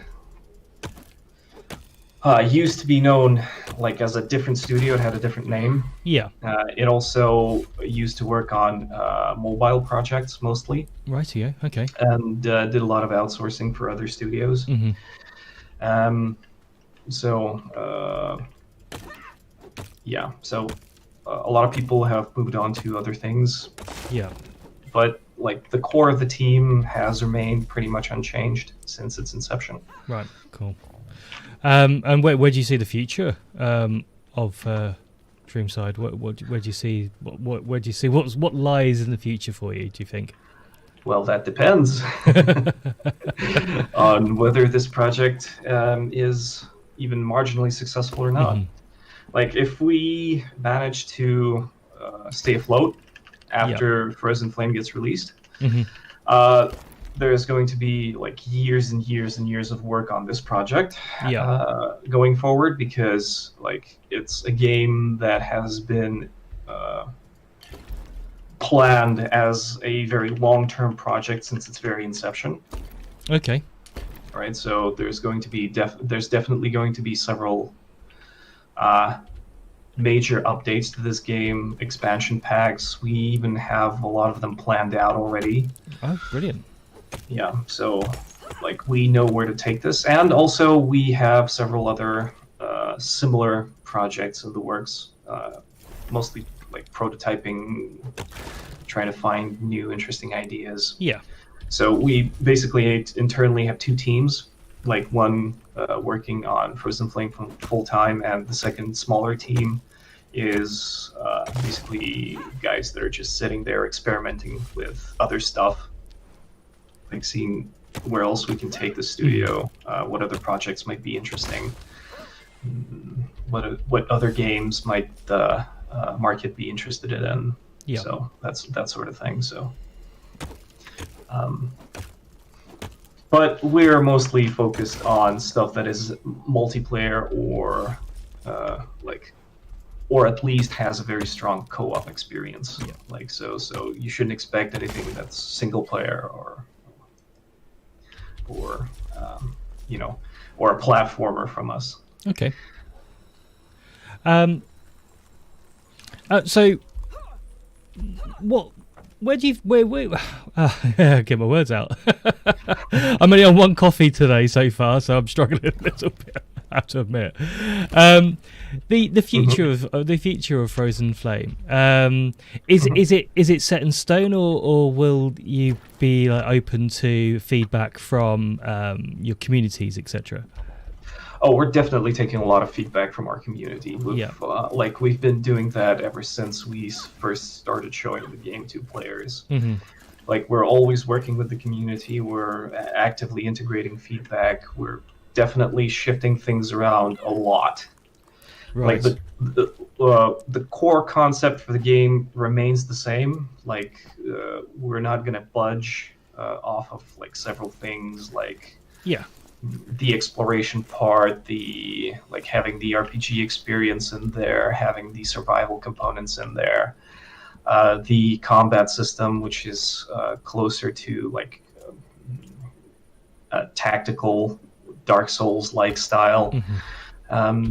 used to be known like as a different studio. It had a different name. Yeah. It also used to work on mobile projects mostly. Rightio. Okay. And did a lot of outsourcing for other studios. So a lot of people have moved on to other things. Yeah. But like the core of the team has remained pretty much unchanged since its inception. Right. Cool. And where do you see the future of Dreamside? Where do you see where do you see what lies in the future for you? Do you think? Well, that depends on whether this project is even marginally successful or not. Like, if we manage to stay afloat after Frozen Flame gets released, there's going to be like years and years and years of work on this project going forward, because like it's a game that has been planned as a very long-term project since its very inception. Okay. Right. So there's going to be there's definitely going to be several major updates to this game, expansion packs. We even have a lot of them planned out already. Oh, brilliant. Yeah, so like we know where to take this, and also we have several other similar projects in the works, mostly like prototyping, trying to find new interesting ideas. Yeah. So we basically internally have two teams, like one working on Frozen Flame full time, and the second smaller team is basically guys that are just sitting there experimenting with other stuff, like seeing where else we can take the studio, what other projects might be interesting, what other games might the market be interested in. Yeah. So that's that sort of thing. So. But we're mostly focused on stuff that is multiplayer or or at least has a very strong co-op experience. Yeah. Like so you shouldn't expect anything that's single player or or a platformer from us. Okay. So where do you get my words out? I'm only on one coffee today so far, so I'm struggling a little bit, I have to admit. The future of Frozen Flame, is it set in stone, or will you be open to feedback from your communities, etc.? Oh, we're definitely taking a lot of feedback from our community. We've been doing that ever since we first started showing the game to players. Like, we're always working with the community. We're actively integrating feedback. We're definitely shifting things around a lot. Right. Like the core concept for the game remains the same. Like, we're not going to budge off of like several things, like the exploration part, the like having the RPG experience in there, having the survival components in there, the combat system, which is closer to like a tactical Dark Souls like style.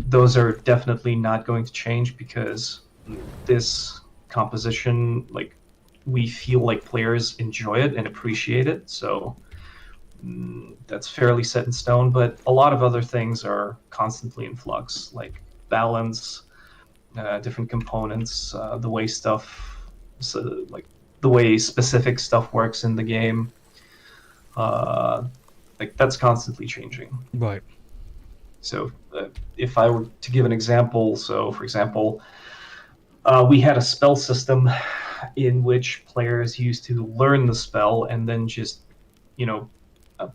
Those are definitely not going to change, because this composition, like, we feel like players enjoy it and appreciate it. So that's fairly set in stone, but a lot of other things are constantly in flux, like balance, different components, the way the way specific stuff works in the game. Like, that's constantly changing. Right. So if I were to give an example, so for example, we had a spell system in which players used to learn the spell and then just,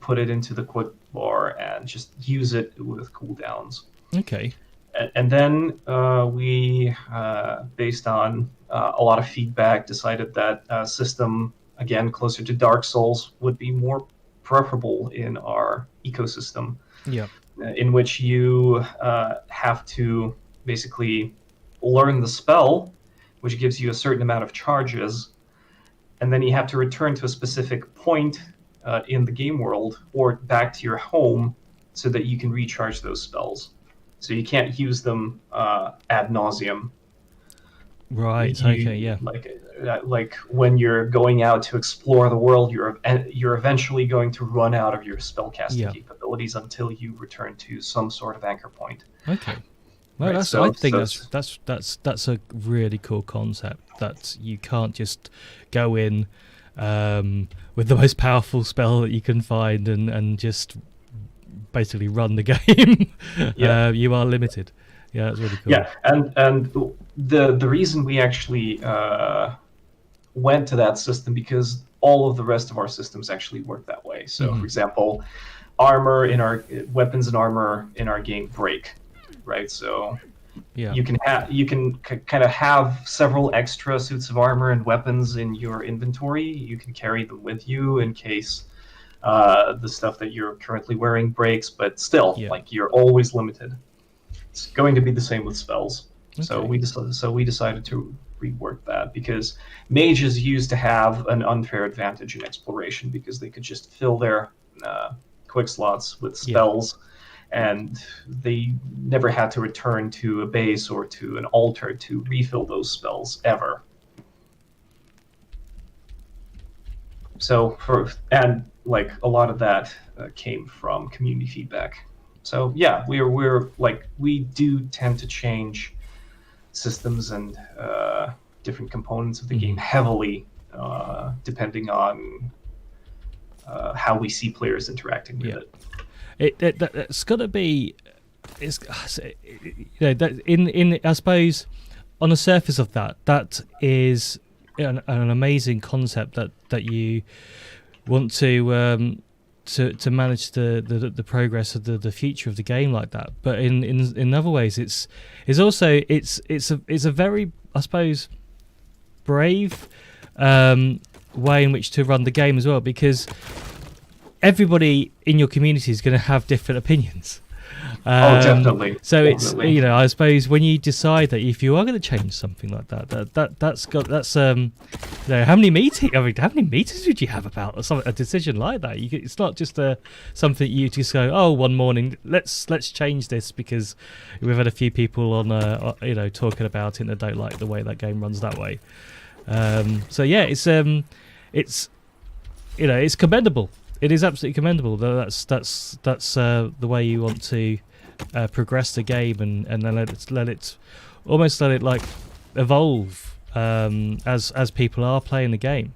put it into the quick bar and just use it with cooldowns. Okay. And then we, based on a lot of feedback, decided that a system, again, closer to Dark Souls would be more preferable in our ecosystem. Yeah. In which you have to basically learn the spell, which gives you a certain amount of charges, and then you have to return to a specific point in the game world or back to your home so that you can recharge those spells. So you can't use them ad nauseum. Right. Okay. Yeah. Like when you're going out to explore the world, you're eventually going to run out of your spellcasting capabilities until you return to some sort of anchor point. Okay. Well, Right, I think that's a really cool concept. That you can't just go in with the most powerful spell that you can find and just basically run the game. You are limited. Yeah, that's really cool. Yeah, and the reason we actually went to that system because all of the rest of our systems actually work that way. So, for example, armor in our weapons and armor in our game break, right? So you can kind of have several extra suits of armor and weapons in your inventory. You can carry them with you in case the stuff that you're currently wearing breaks, but still, like you're always limited. It's going to be the same with spells. Okay. So we decided to rework that because mages used to have an unfair advantage in exploration because they could just fill their quick slots with spells, and they never had to return to a base or to an altar to refill those spells ever. So like a lot of that came from community feedback. So yeah, we do tend to change systems and different components of the game heavily, depending on how we see players interacting with it. It's got to be, in I suppose on the surface of that is an amazing concept that you want to manage the progress of the future of the game like that. But in other ways, it's a very, I suppose, brave way in which to run the game as well, because everybody in your community is going to have different opinions. Definitely. So it's I suppose when you decide that if you are going to change something like that's how many meetings would you have about a decision like that? It's not just something you just go, one morning let's change this because we've had a few people on talking about it and they don't like the way that game runs that way. It's commendable. It is absolutely commendable. That's the way you want to progress the game and then let it like evolve as people are playing the game.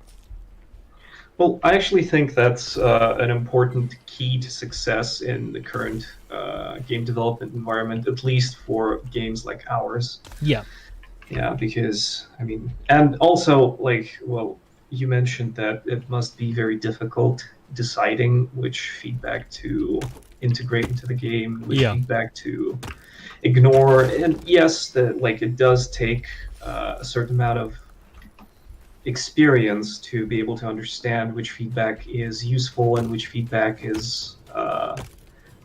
Well, I actually think that's an important key to success in the current game development environment, at least for games like ours. Yeah. Yeah, because and also you mentioned that it must be very difficult deciding which feedback to integrate into the game, which feedback to ignore. And yes, it does take a certain amount of experience to be able to understand which feedback is useful and which feedback is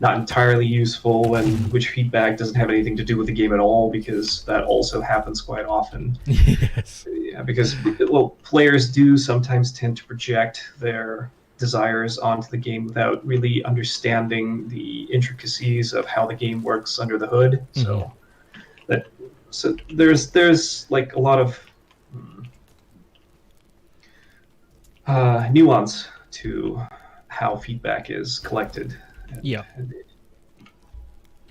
not entirely useful and which feedback doesn't have anything to do with the game at all, because that also happens quite often. Yes. Yeah, because players do sometimes tend to project their desires onto the game without really understanding the intricacies of how the game works under the hood. So there's like a lot of nuance to how feedback is collected.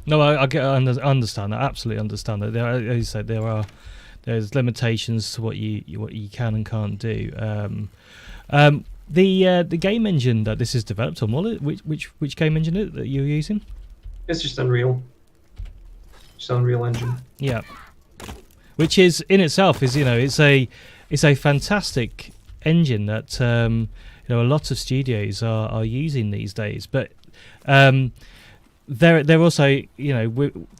No, I understand that. Absolutely understand that. As you said, there's limitations to what you can and can't do. The game engine that this is developed on, which game engine is it that you're using? It's just Unreal. Just Unreal Engine. Yeah, which is in itself is it's a fantastic engine that a lot of studios are using these days. But there also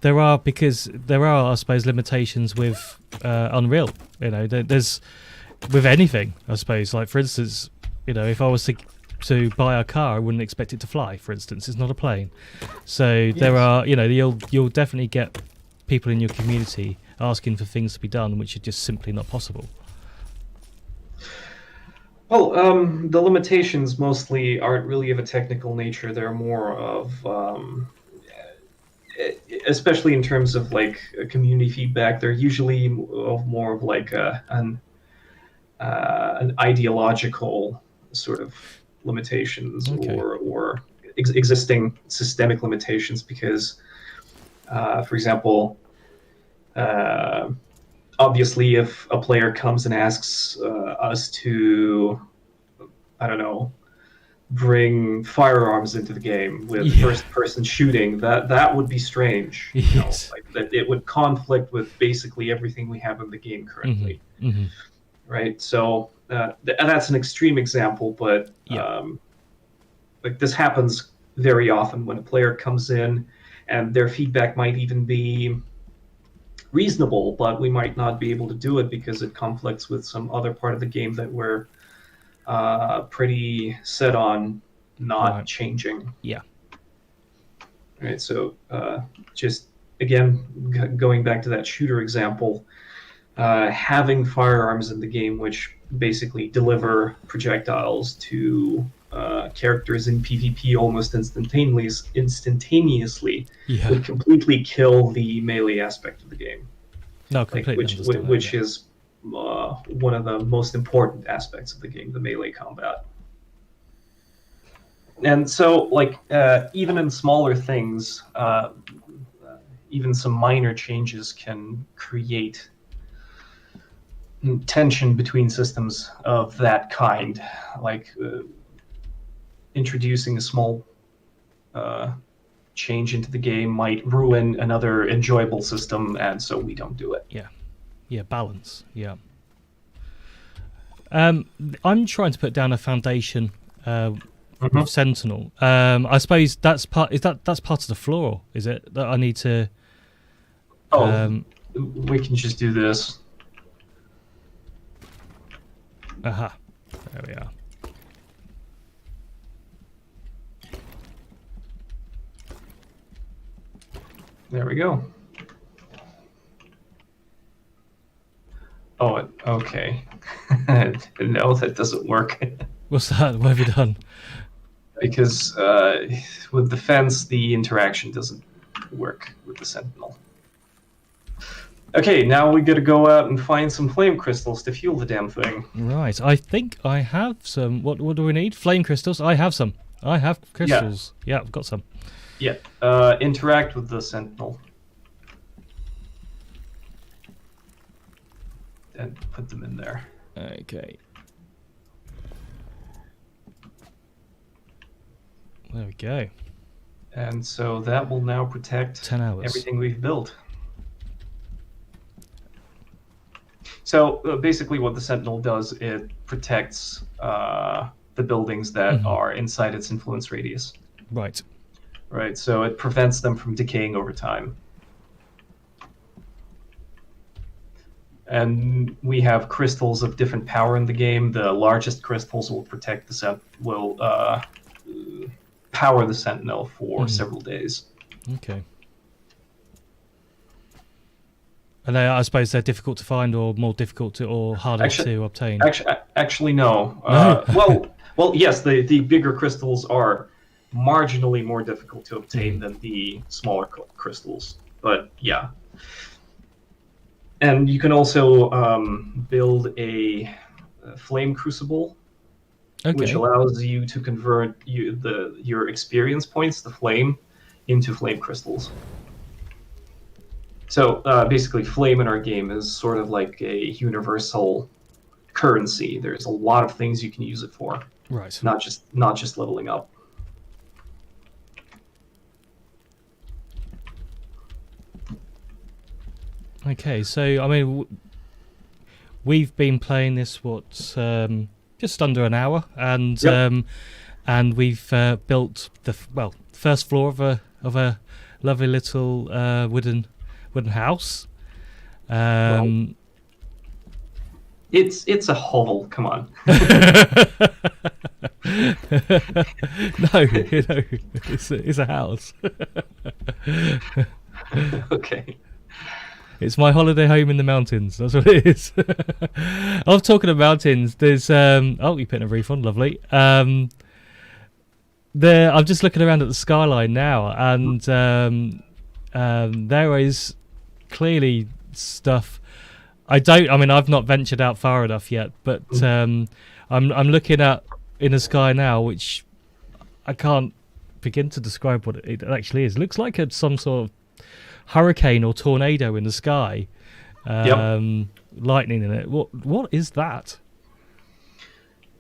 there are I suppose limitations with Unreal. There's with anything, I suppose. Like for instance, if I was to buy a car, I wouldn't expect it to fly. For instance, it's not a plane. So there are you'll definitely get people in your community asking for things to be done which are just simply not possible? Well, the limitations mostly aren't really of a technical nature. They're more of, especially in terms of like community feedback, they're usually more of like an ideological sort of limitations, Okay. or existing systemic limitations. Because, for example, obviously, if a player comes and asks us to, I don't know, bring firearms into the game with first-person shooting, that would be strange. Yes. You know, like, that it would conflict with basically everything we have in the game currently. Mm-hmm. Right? So that's an extreme example, but like this happens very often when a player comes in, and their feedback might even be reasonable, but we might not be able to do it because it conflicts with some other part of the game that we're pretty set on not changing. Yeah. Right. So just again, going back to that shooter example, having firearms in the game which basically deliver projectiles to characters in PvP almost instantaneously would completely kill the melee aspect of the game. No, completely. Which is one of the most important aspects of the game, the melee combat. And so, like, even in smaller things, even some minor changes can create tension between systems of that kind. Like, introducing a small change into the game might ruin another enjoyable system, and so we don't do it. Yeah, balance. Yeah. I'm trying to put down a foundation with Sentinel. I suppose that's part of the floor, is it? That I need to. We can just do this. Aha. There we are. There we go. Oh, okay. No, that doesn't work. What's that? What have you done? Because with the fence, the interaction doesn't work with the Sentinel. Okay, now we gotta go out and find some flame crystals to fuel the damn thing. Right, I think I have some. What do we need? Flame crystals? I have some. I have crystals. Yeah, I've got some. Yeah, interact with the Sentinel. And put them in there. Okay. There we go. And so that will now protect 10 hours. Everything we've built. So basically what the Sentinel does, it protects the buildings that are inside its influence radius. Right. Right, so it prevents them from decaying over time. And we have crystals of different power in the game. The largest crystals will protect power the Sentinel for several days. Okay. And I suppose they're difficult to find, or more difficult to, or harder to obtain. Actually, no. No? well, yes. The bigger crystals are marginally more difficult to obtain than the smaller crystals, but yeah. And you can also build a flame crucible, which allows you to convert your experience points, the flame, into flame crystals. So basically, flame in our game is sort of like a universal currency. There's a lot of things you can use it for. Right. Not just leveling up. Okay, so I mean, we've been playing this just under an hour, and and we've built the first floor of a lovely little wooden house. It's a hovel. Come on. No, it's a house. Okay. It's my holiday home in the mountains. That's what it is. I'm talking of mountains. There's oh, you put in a roof on, lovely. I'm just looking around at the skyline now, and there is clearly stuff. I've not ventured out far enough yet, but I'm looking at in the sky now, which I can't begin to describe what it actually is. It looks like some sort of hurricane or tornado in the sky, lightning in it. What is that?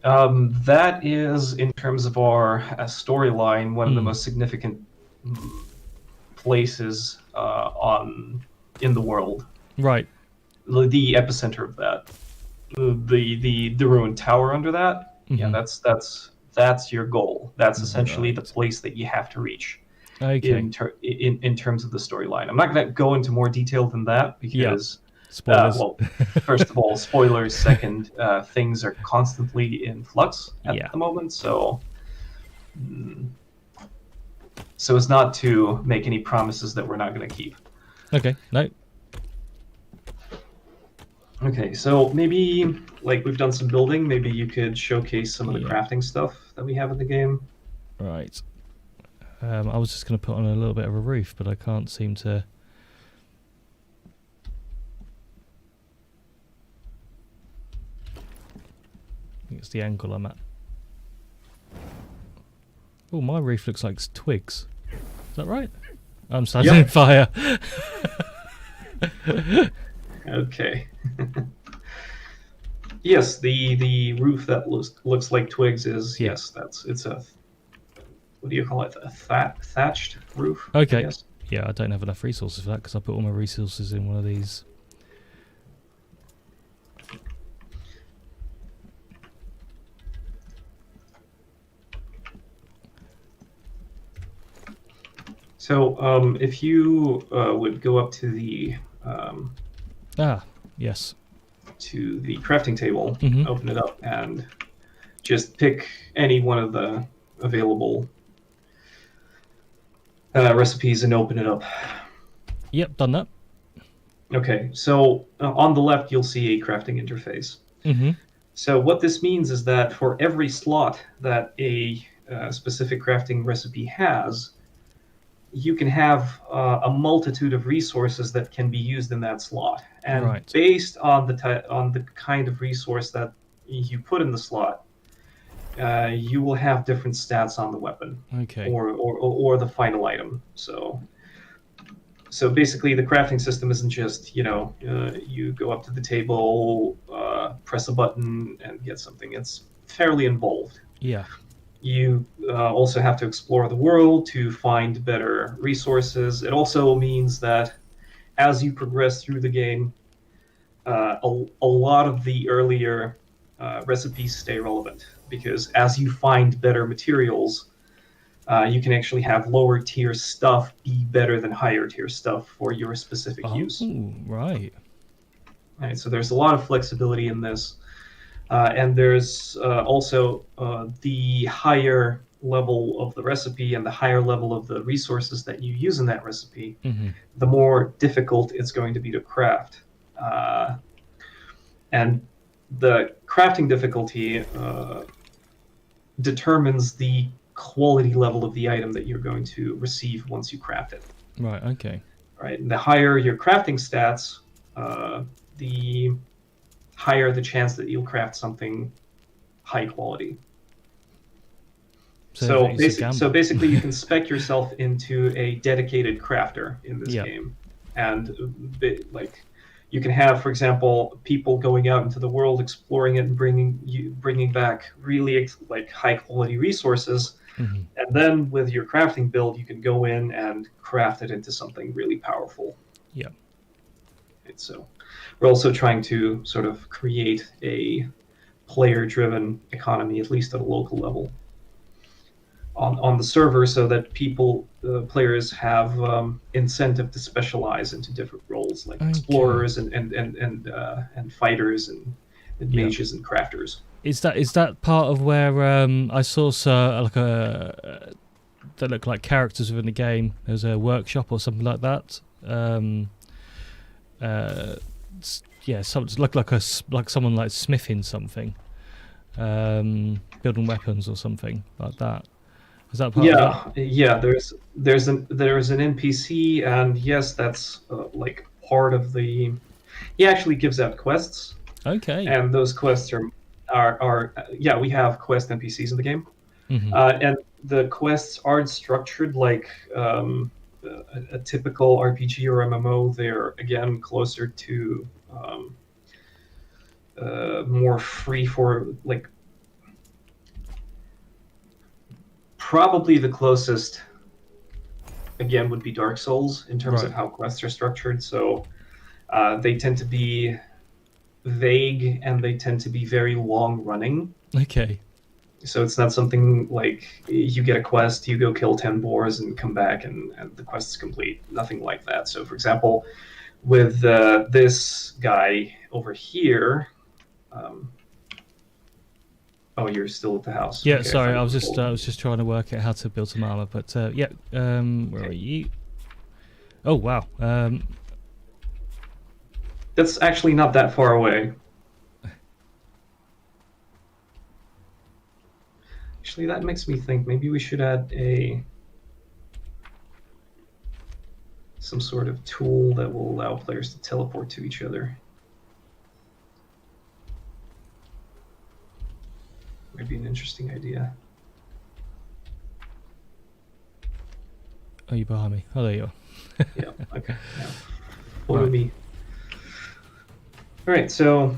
That is, in terms of our storyline, one of the most significant places in the world. Right. The epicenter of that, the ruined tower under that. Yeah, that's your goal. That's essentially the place that you have to reach. Okay. In terms of the storyline, I'm not going to go into more detail than that because spoilers. First of all, spoilers. Second, things are constantly in flux at the moment, so as not to make any promises that we're not going to keep. Okay. No. Okay, so maybe, like, we've done some building. Maybe you could showcase some of the crafting stuff that we have in the game. Right. I was just going to put on a little bit of a roof, but I can't seem to... I think it's the angle I'm at. Oh, my roof looks like it's twigs. Is that right? I'm starting on fire. Okay. Yes, the roof that looks like twigs is it's a, what do you call it? A thatched roof. Okay. Yeah, I don't have enough resources for that because I put all my resources in one of these. So, if you would go up to the yes, to the crafting table, open it up, and just pick any one of the available recipes and open it up. Yep, done that. Okay, so on the left you'll see a crafting interface. So what this means is that for every slot that a specific crafting recipe has, you can have a multitude of resources that can be used in that slot, and based on the kind of resource that you put in the slot, you will have different stats on the weapon, or the final item. So basically, the crafting system isn't just you go up to the table, press a button, and get something. It's fairly involved. Yeah. You also have to explore the world to find better resources. It also means that as you progress through the game, a lot of the earlier recipes stay relevant, because as you find better materials, you can actually have lower tier stuff be better than higher tier stuff for your specific use. Right. Right. So there's a lot of flexibility in this. And there's also the higher level of the recipe and the higher level of the resources that you use in that recipe, the more difficult it's going to be to craft. And the crafting difficulty determines the quality level of the item that you're going to receive once you craft it. Right, okay. Right, and the higher your crafting stats, the higher the chance that you'll craft something high quality. So basically, you can spec yourself into a dedicated crafter in this game, and you can have, for example, people going out into the world, exploring it, and bringing back really high quality resources, and then with your crafting build, you can go in and craft it into something really powerful. Yeah. Right, so we're also trying to sort of create a player-driven economy, at least at a local level, on the server, so that players have incentive to specialize into different roles, like explorers and fighters and mages and crafters. Is that part of where I saw that look like characters within the game? There's a workshop or something like that. like someone like smithing something, building weapons or something like that. Is that part of it? Yeah. There's an NPC, and yes, that's like part of the. He actually gives out quests, Okay. and those quests are we have quest NPCs in the game, and the quests aren't structured like a typical RPG or MMO. They're again closer to more free for like. Probably the closest, again, would be Dark Souls in terms of how quests are structured. So they tend to be vague and they tend to be very long running. Okay. So it's not something like you get a quest, you go kill 10 boars and come back and the quest is complete. Nothing like that. So, for example, with this guy over here. Oh, you're still at the house. Yeah, okay, sorry, I was just trying to work out how to build some armor, but where are you? Oh wow. That's actually not that far away. Actually, that makes me think maybe we should add some sort of tool that will allow players to teleport to each other. Might be an interesting idea. Oh, you behind me? Oh, there you are. Yeah. Okay. Yeah. Follow me. All right. So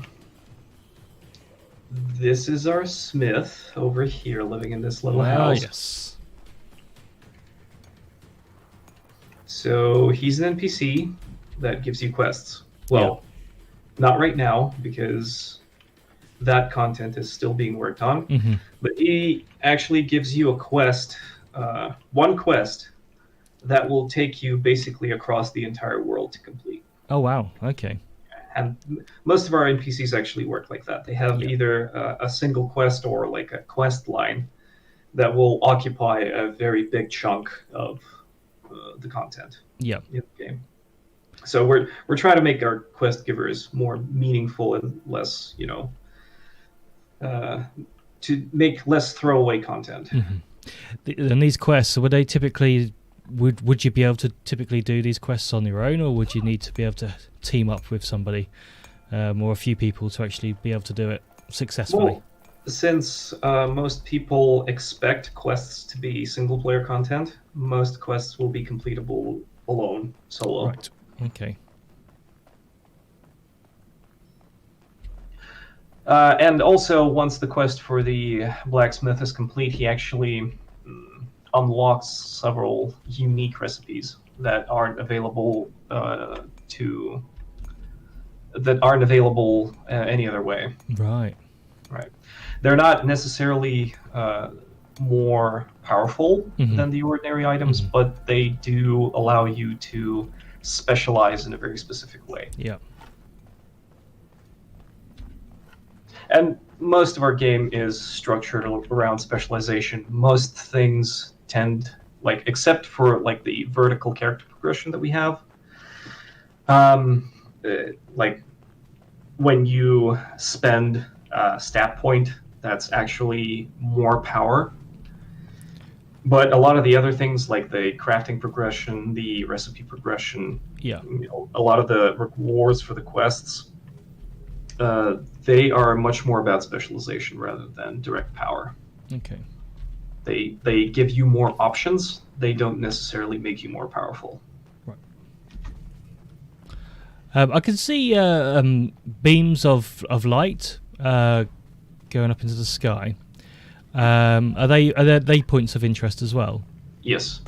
this is our smith over here, living in this little house. Yes. So he's an NPC that gives you quests. Well, not right now because that content is still being worked on. But he actually gives you a quest, one quest that will take you basically across the entire world to complete. Oh wow! Okay. And most of our NPCs actually work like that. They have either a single quest or like a quest line that will occupy a very big chunk of the content in the game. So we're trying to make our quest givers more meaningful and less, to make less throwaway content. And these quests, would they typically would you be able to typically do these quests on your own, or would you need to be able to team up with somebody or a few people to actually be able to do it successfully? Well, since most people expect quests to be single player content, most quests will be completable alone, solo. Right. Okay. And also, once the quest for the blacksmith is complete, he actually unlocks several unique recipes that aren't available any other way. Right. Right. They're not necessarily more powerful than the ordinary items, but they do allow you to specialize in a very specific way. Yeah. And most of our game is structured around specialization. Most things tend, except for the vertical character progression that we have, when you spend a stat point, that's actually more power. But a lot of the other things, like the crafting progression, the recipe progression, a lot of the rewards for the quests, they are much more about specialization rather than direct power. Okay. They give you more options. They don't necessarily make you more powerful. Right. I can see beams of light going up into the sky. Are they points of interest as well? Yes.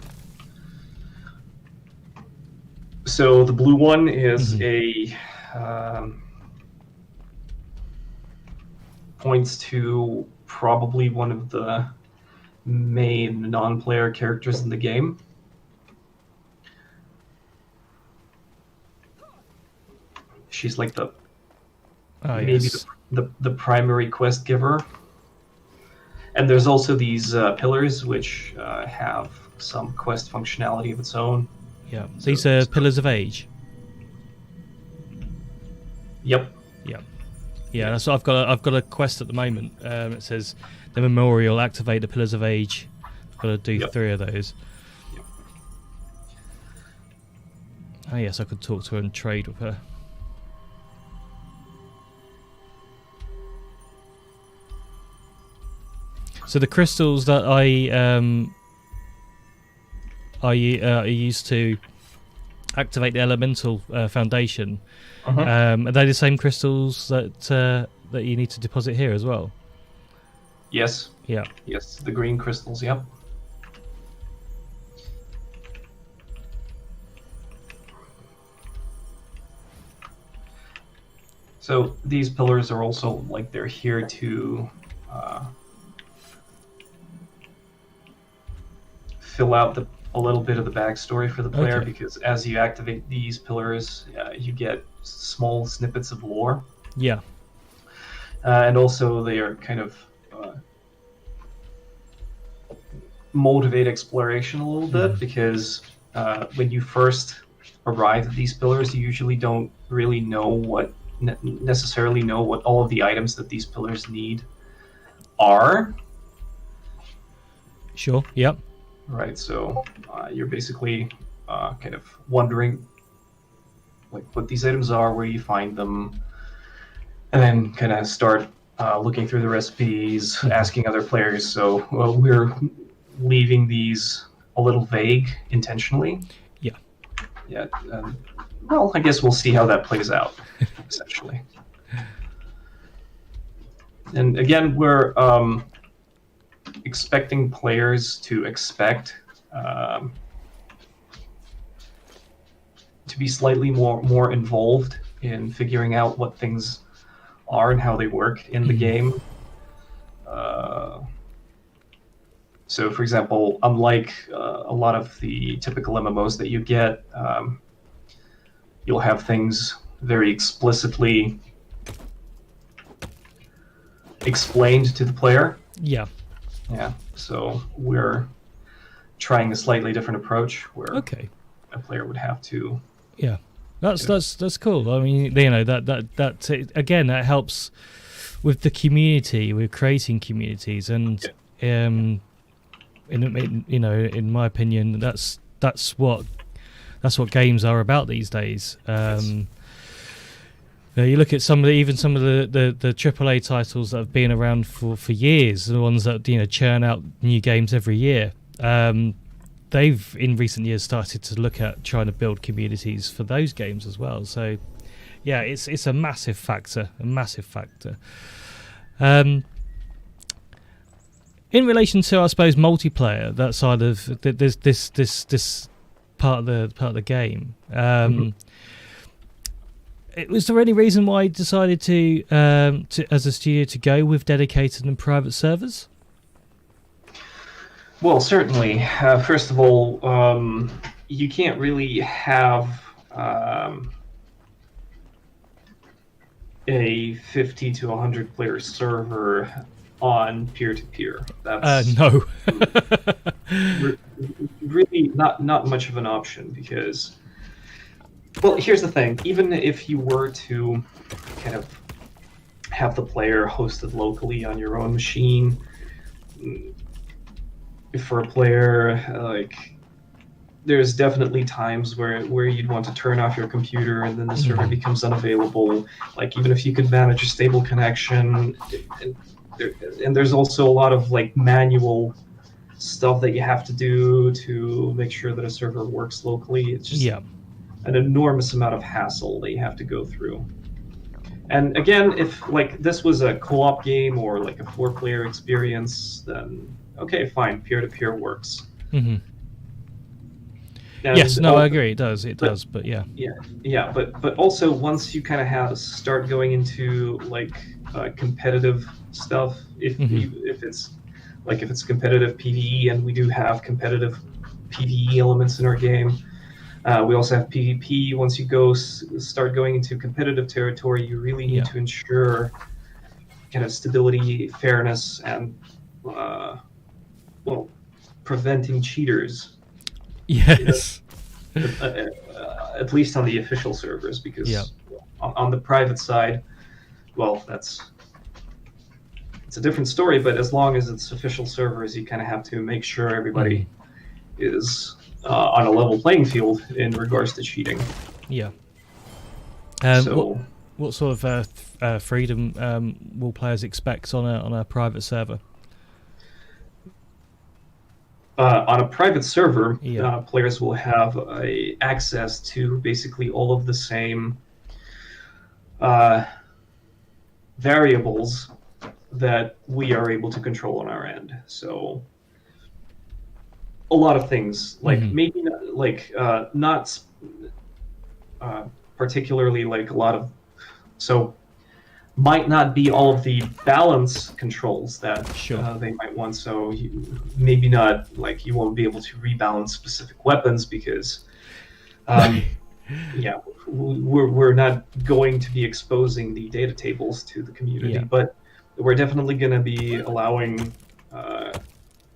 So the blue one is points to probably one of the main non-player characters in the game. She's like the primary quest giver. And there's also these pillars which have some quest functionality of its own. Yeah, these are pillars of age. Yep. Yeah, that's what I've got a quest at the moment. It says the memorial, activate the Pillars of Age. I've got to do 3 of those. Yep. Oh yes, I could talk to her and trade with her. So the crystals that I used to activate the elemental foundation. Are they the same crystals that you need to deposit here as well? Yes. Yeah. Yes, the green crystals. Yep. So these pillars are also like they're here to fill out a little bit of the backstory for the player, because as you activate these pillars, you get small snippets of lore. Yeah. And also they are kind of motivate exploration a little bit, because when you first arrive at these pillars, you usually don't really know necessarily know what all of the items that these pillars need are. Sure. Yep. Right, so you're basically kind of wondering like what these items are, where you find them, and then kind of start looking through the recipes, asking other players. So we're leaving these a little vague intentionally. Yeah. Yeah. Well, I guess we'll see how that plays out, essentially. And again, we're expecting players to expect to be slightly more involved in figuring out what things are and how they work in the game. So, for example, unlike a lot of the typical MMOs that you get, you'll have things very explicitly explained to the player. Yeah. Yeah, so we're trying a slightly different approach where a player would have to. Yeah, that's cool. I mean, you know, that again, that helps with the community, with creating communities, and in my opinion, that's what games are about these days. You look at some of the AAA titles that have been around for years, the ones that churn out new games every year. They've in recent years started to look at trying to build communities for those games as well. So, yeah, it's a massive factor. In relation to, I suppose, multiplayer, that side of this part of the game. Was there any reason why you decided to as a studio to go with dedicated and private servers? Well, certainly. First of all, you can't really have a 50 to 100 player server on peer-to-peer. That's no. really not much of an option, because, well, here's the thing. Even if you were to kind of have the player hosted locally on your own machine, for a player, like, there's definitely times where you'd want to turn off your computer and then the server becomes unavailable. Like, even if you could manage a stable connection, and there's also a lot of like manual stuff that you have to do to make sure that a server works locally. It's just an enormous amount of hassle that you have to go through. And again, if like this was a co-op game or like a 4-player experience, then okay, fine, peer-to-peer works. Mm-hmm. Yes, no, I agree. It does, but yeah. Yeah, but also once you kind of start going into like competitive stuff, if it's competitive PvE, and we do have competitive PvE elements in our game. We also have PvP. Once you start going into competitive territory, you really need to ensure kind of stability, fairness, and preventing cheaters. Yes. At least on the official servers, because on the private side, well, it's a different story. But as long as it's official servers, you kind of have to make sure everybody is on a level playing field in regards to cheating. Yeah. So, what sort of freedom will players expect on a private server? on a private server, Yeah. players will have access to basically all of the same variables that we are able to control on our end. So a lot of things, like maybe not, like not particularly like a lot of, so might not be all of the balance controls that they might want. So maybe not, like, you won't be able to rebalance specific weapons because yeah, we're not going to be exposing the data tables to the community, but we're definitely going to be allowing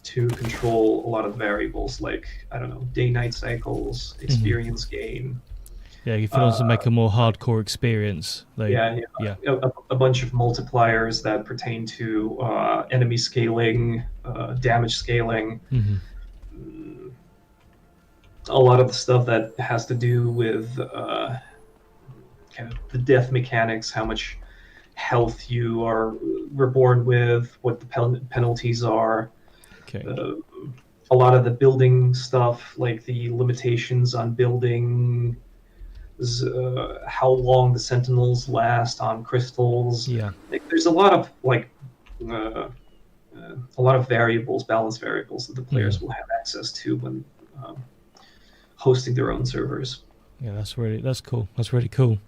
to control a lot of variables, like, I don't know, day-night cycles, experience gain. Yeah, if you want to make a more hardcore experience. A bunch of multipliers that pertain to enemy scaling, damage scaling. A lot of the stuff that has to do with kind of the death mechanics, how much health you are reborn with, what the penalties are. A lot of the building stuff, like the limitations on building, how long the sentinels last on crystals. There's a lot of a lot of variables, balance variables, that the players will have access to when hosting their own servers. Yeah, that's cool. That's really cool.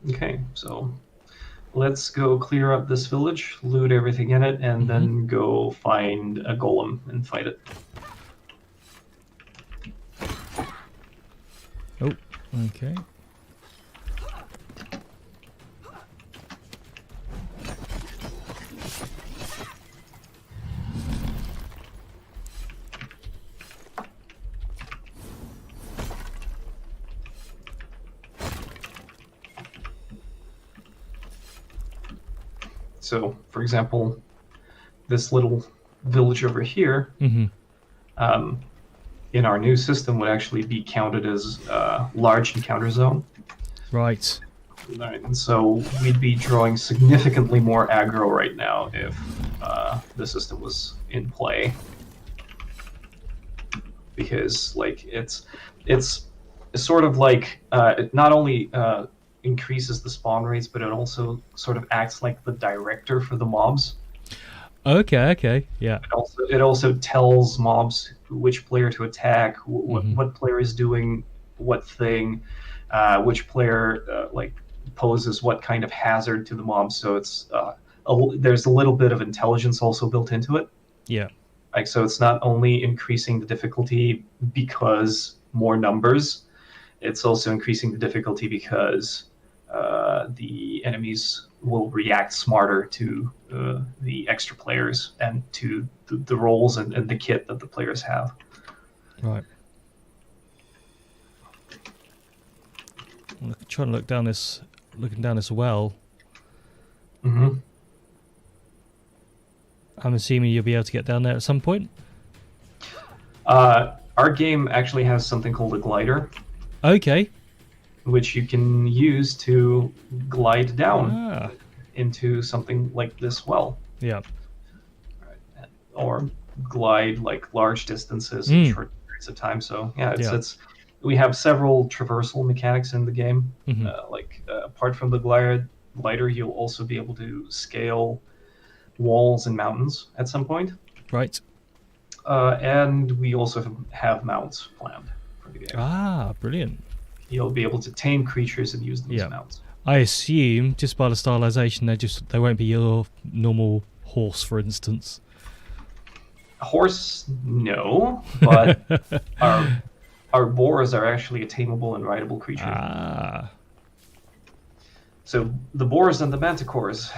Okay, so let's go clear up this village, loot everything in it, and then go find a golem and fight it. Oh, okay. So, for example, this little village over here, in our new system, would actually be counted as a large encounter zone. Right. Right. And so we'd be drawing significantly more aggro right now if the system was in play, because like it's sort of like it not only increases the spawn rates, but it also sort of acts like the director for the mobs. Okay, yeah. It also tells mobs which player to attack, what player is doing what thing, which player like poses what kind of hazard to the mobs. So it's there's a little bit of intelligence also built into it. Yeah. Like, so it's not only increasing the difficulty because more numbers, it's also increasing the difficulty because the enemies will react smarter to the extra players and to the roles and the kit that the players have. Right. I'm trying to looking down this well. I'm assuming you'll be able to get down there at some point. Our game actually has something called a glider. Okay. Which you can use to glide down into something like this well. Yeah. Or glide like large distances in short periods of time. So yeah, it's we have several traversal mechanics in the game. Apart from the glider, you'll also be able to scale walls and mountains at some point. Right. And we also have mounts planned for the game. Ah, brilliant. You'll be able to tame creatures and use them as mounts. I assume, just by the stylization, they won't be your normal horse, for instance. Horse, no, but our boars are actually a tameable and rideable creature. Ah. So the boars and the manticores.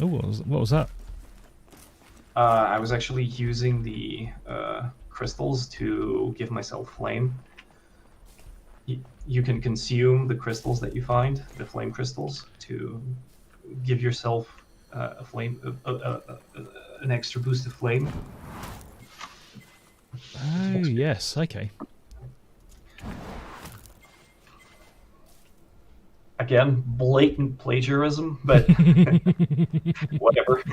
Oh, what was that? I was actually using the crystals to give myself flame. You can consume the crystals that you find, the flame crystals, to give yourself a flame, an extra boost of flame. Oh, yes, okay. Again, blatant plagiarism, but whatever.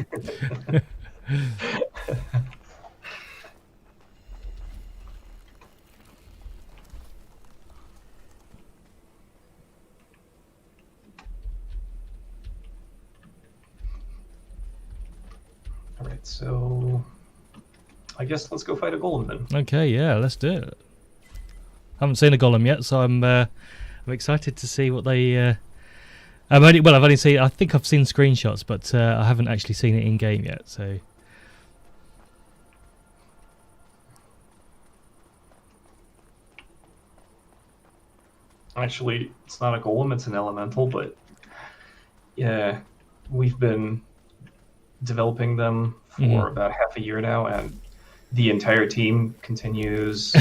All right, so I guess let's go fight a golem then. Okay, yeah, let's do it. Haven't seen a golem yet, so I'm excited to see what they. I've only seen. I think I've seen screenshots, but I haven't actually seen it in game yet. So. Actually, it's not a golem; it's an elemental. But yeah, we've been developing them for about half a year now, and the entire team continues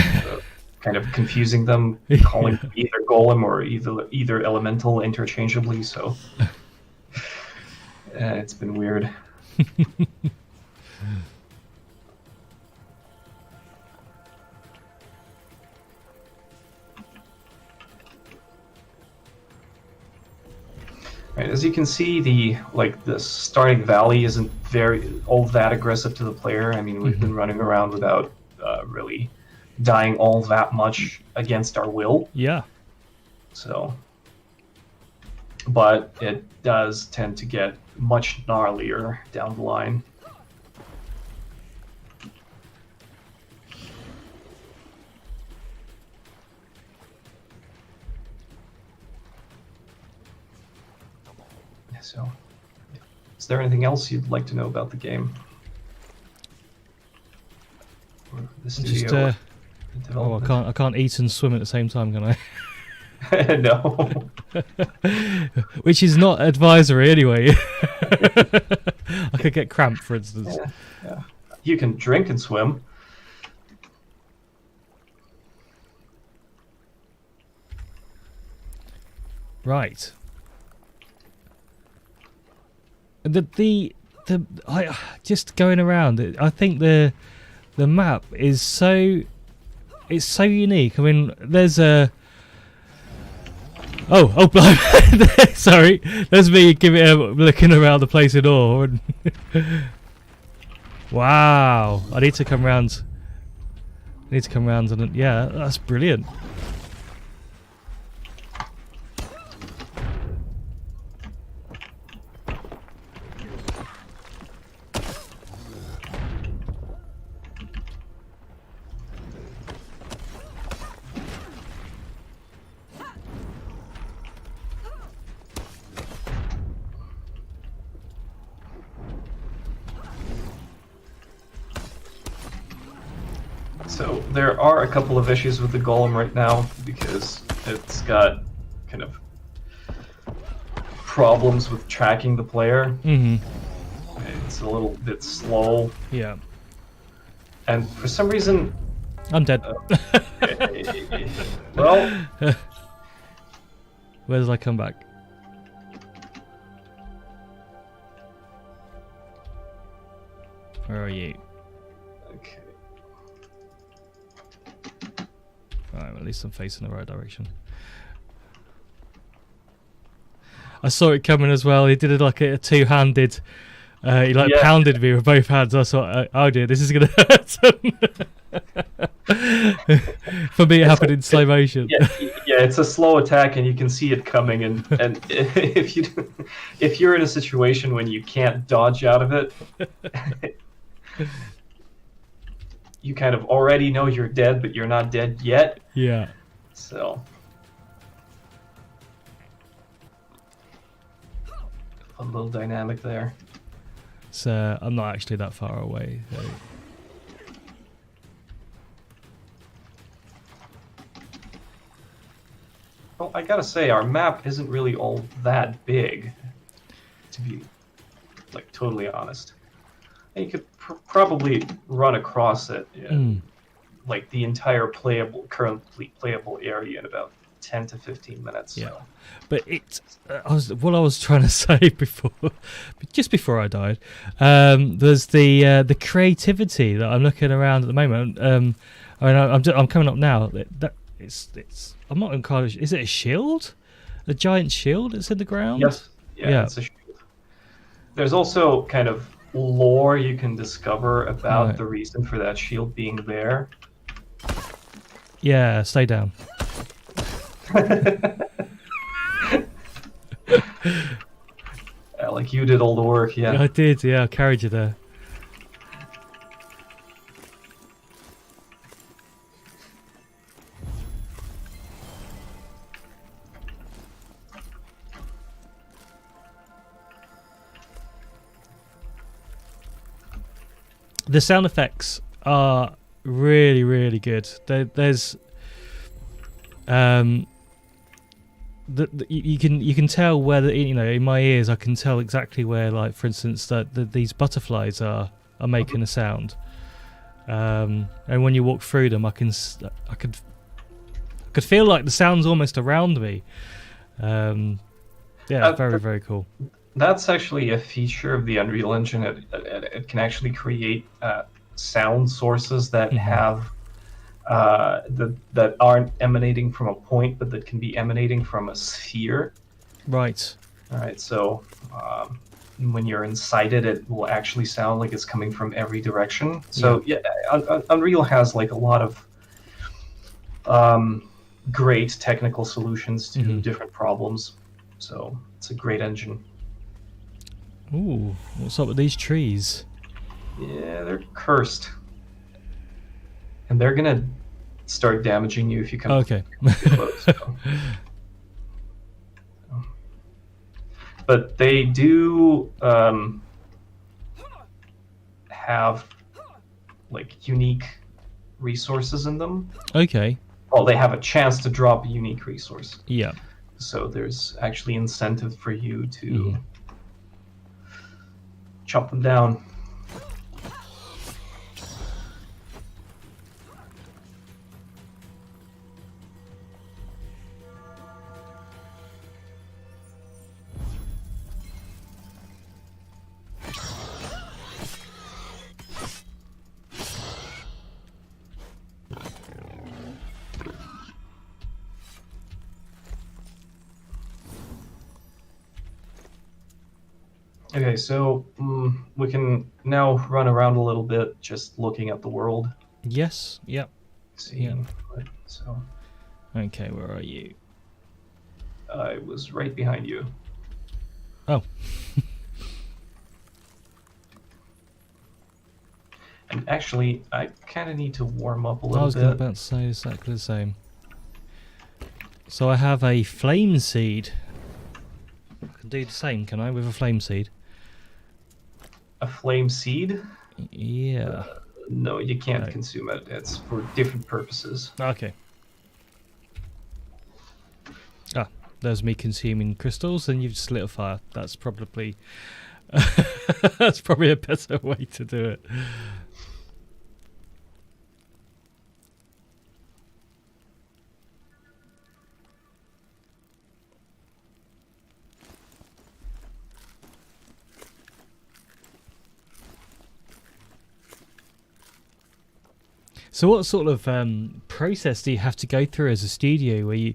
kind of confusing them, calling them either golem or either elemental interchangeably. So it's been weird. Right, as you can see, the starting valley isn't all that aggressive to the player. I mean, we've been running around without really dying all that much against our will. Yeah. So, but it does tend to get much gnarlier down the line. So, is there anything else you'd like to know about the game? Or the studio? I can't eat and swim at the same time, can I? No. Which is not advisory anyway. I could get cramp, for instance. Yeah. You can drink and swim. Right. I just going around. I think the map is so unique. I mean, there's a sorry, there's me looking around the place in awe. Wow, I need to come round. And yeah, that's brilliant. So there are a couple of issues with the golem right now because it's got kind of problems with tracking the player. Mm-hmm. It's a little bit slow. Yeah. And for some reason... I'm dead. Well... Where does I come back? Where are you? Okay. Right, well, at least I'm facing the right direction. I saw it coming as well. He did it like a two-handed. He pounded me with both hands. I thought, oh dear, this is gonna hurt. For me, it happened in slow motion. Yeah, it's a slow attack, and you can see it coming. And if you're in a situation when you can't dodge out of it, you kind of already know you're dead, but you're not dead yet. Yeah. So. Fun little dynamic there. So I'm not actually that far away. So. Well, I gotta say, our map isn't really all that big. like totally honest. And you could probably run across it in like the entire currently playable area in about 10 to 15 minutes. Yeah. So. But it's what I was trying to say before, just before I died, there's the creativity that I'm looking around at the moment. I mean, I'm coming up now. It's I'm not entirely sure. Is it a shield? A giant shield that's in the ground? Yes. Yeah, it's a shield. There's also kind of lore you can discover about the reason for that shield being there. Yeah, stay down. Like you did all the work, yeah. I did, yeah, I carried you there. The sound effects are really, really good. There's you can tell where in my ears I can tell exactly where, like, for instance, that these butterflies are making a sound, and when you walk through them I could feel like the sound's almost around me. Very, very cool. That's actually a feature of the Unreal Engine. It can actually create sound sources that have that aren't emanating from a point, but that can be emanating from a sphere. Right. All right. So when you're inside it, it will actually sound like it's coming from every direction. So Unreal has like a lot of great technical solutions to different problems. So it's a great engine. Ooh, what's up with these trees? Yeah, they're cursed. And they're gonna start damaging you if you come too close. So. But they do have like unique resources in them. Okay. Well, they have a chance to drop a unique resource. Yeah. So there's actually incentive for you to chop them down. Okay, so we can now run around a little bit, just looking at the world. Yes. Yep. So. Okay, where are you? I was right behind you. Oh. And actually, I kind of need to warm up a little bit. I was about to say exactly the same. So I have a flame seed. I can do the same, can I, with a flame seed? A flame seed? Yeah. No, you can't consume it. It's for different purposes. Okay. Ah, there's me consuming crystals, and you've just lit a fire. That's probably that's probably a better way to do it. So what sort of process do you have to go through as a studio where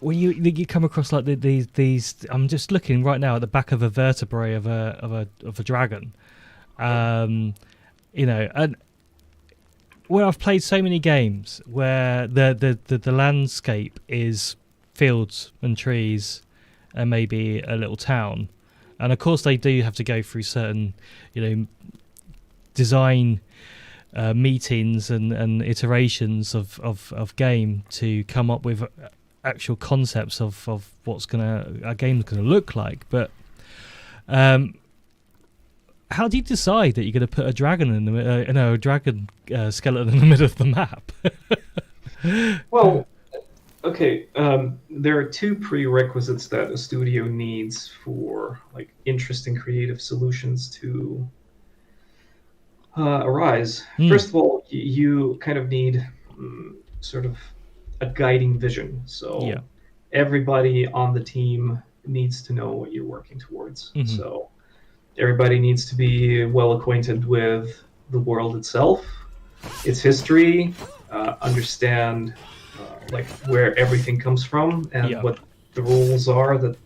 when you come across like these? I'm just looking right now at the back of a vertebrae of a dragon, and where I've played so many games where the landscape is fields and trees and maybe a little town, and of course they do have to go through certain design meetings and iterations of game to come up with actual concepts of what's a game's gonna look like. But how do you decide that you're gonna put a dragon in the a dragon skeleton in the middle of the map? Well, Okay, there are two prerequisites that a studio needs for like interesting creative solutions to arise. First of all, you kind of need sort of a guiding vision. So Yeah. everybody on the team needs to know what you're working towards. Mhm. So everybody needs to be well acquainted with the world itself, its history, understand like where everything comes from and Yeah. what the rules are that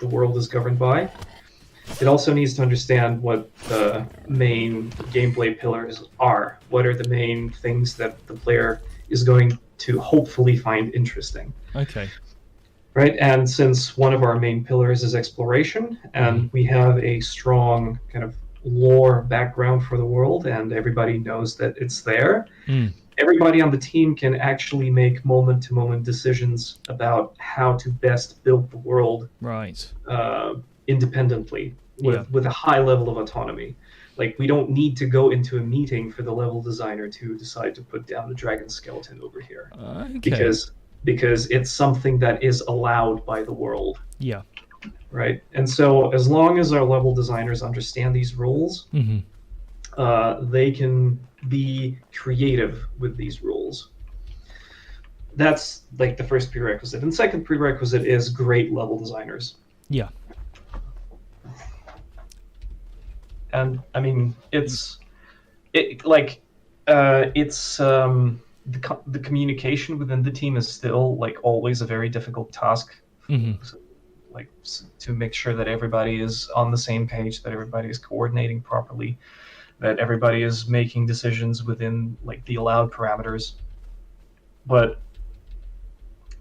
the world is governed by. It also needs to understand what the main gameplay pillars are. What are the main things that the player is going to hopefully find interesting? Okay. Right, and since one of our main pillars is exploration, and we have a strong kind of lore background for the world, and everybody knows that it's there, everybody on the team can actually make moment-to-moment decisions about how to best build the world Right. independently with a high level of autonomy. Like, we don't need to go into a meeting for the level designer to decide to put down the dragon skeleton over here. Okay. Because it's something that is allowed by the world. Yeah. Right? And so as long as our level designers understand these rules, they can be creative with these rules. That's like the first prerequisite. And second prerequisite is great level designers. Yeah. And I mean, the communication within the team is still like always a very difficult task. Like to make sure that everybody is on the same page, that everybody is coordinating properly, that everybody is making decisions within like the allowed parameters. But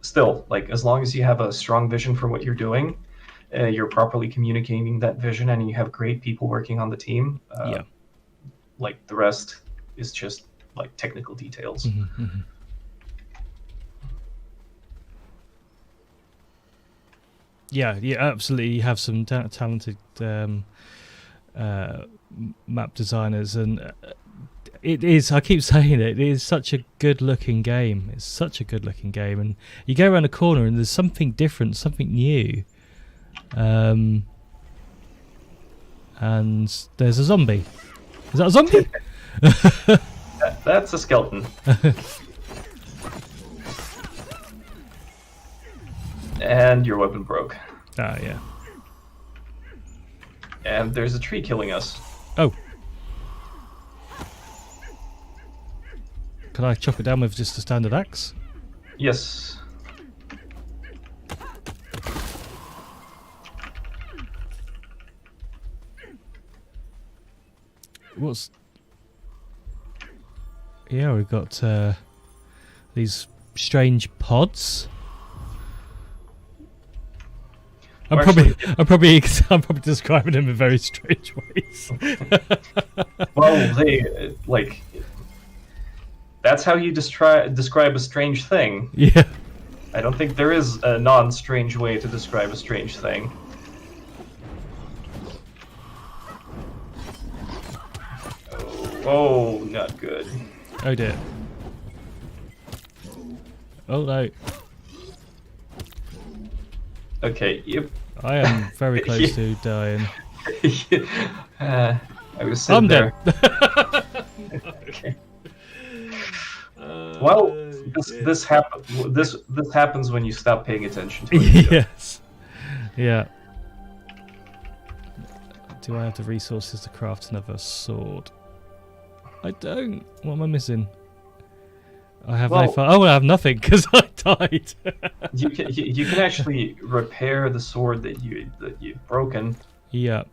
still, like as long as you have a strong vision for what you're doing, you're properly communicating that vision, and you have great people working on the team, like the rest is just like technical details. Yeah, absolutely. You have some talented map designers, and it is. I keep saying it is such a good-looking game. It's such a good-looking game, and you go around a corner and there's something different, something new. And there's a zombie. Is that a zombie? That's a skeleton. And your weapon broke. Ah, yeah. And there's a tree killing us. Oh. Can I chop it down with just a standard axe? Yes. What's... Yeah, we've got these strange pods. I'm probably describing them in very strange ways. Well, they like that's how you describe a strange thing. Yeah. I don't think there is a non-strange way to describe a strange thing. Oh, not good. Oh dear. Oh no. Okay, yep. I am very close to dying. I was sitting I'm there. dead. Okay. Well, this happens when you stop paying attention to it. Yes. Yeah. Do I have the resources to craft another sword? I don't. What am I missing? I have no fire. Oh, I have nothing because I died. you can actually repair the sword that you've broken. Yeah.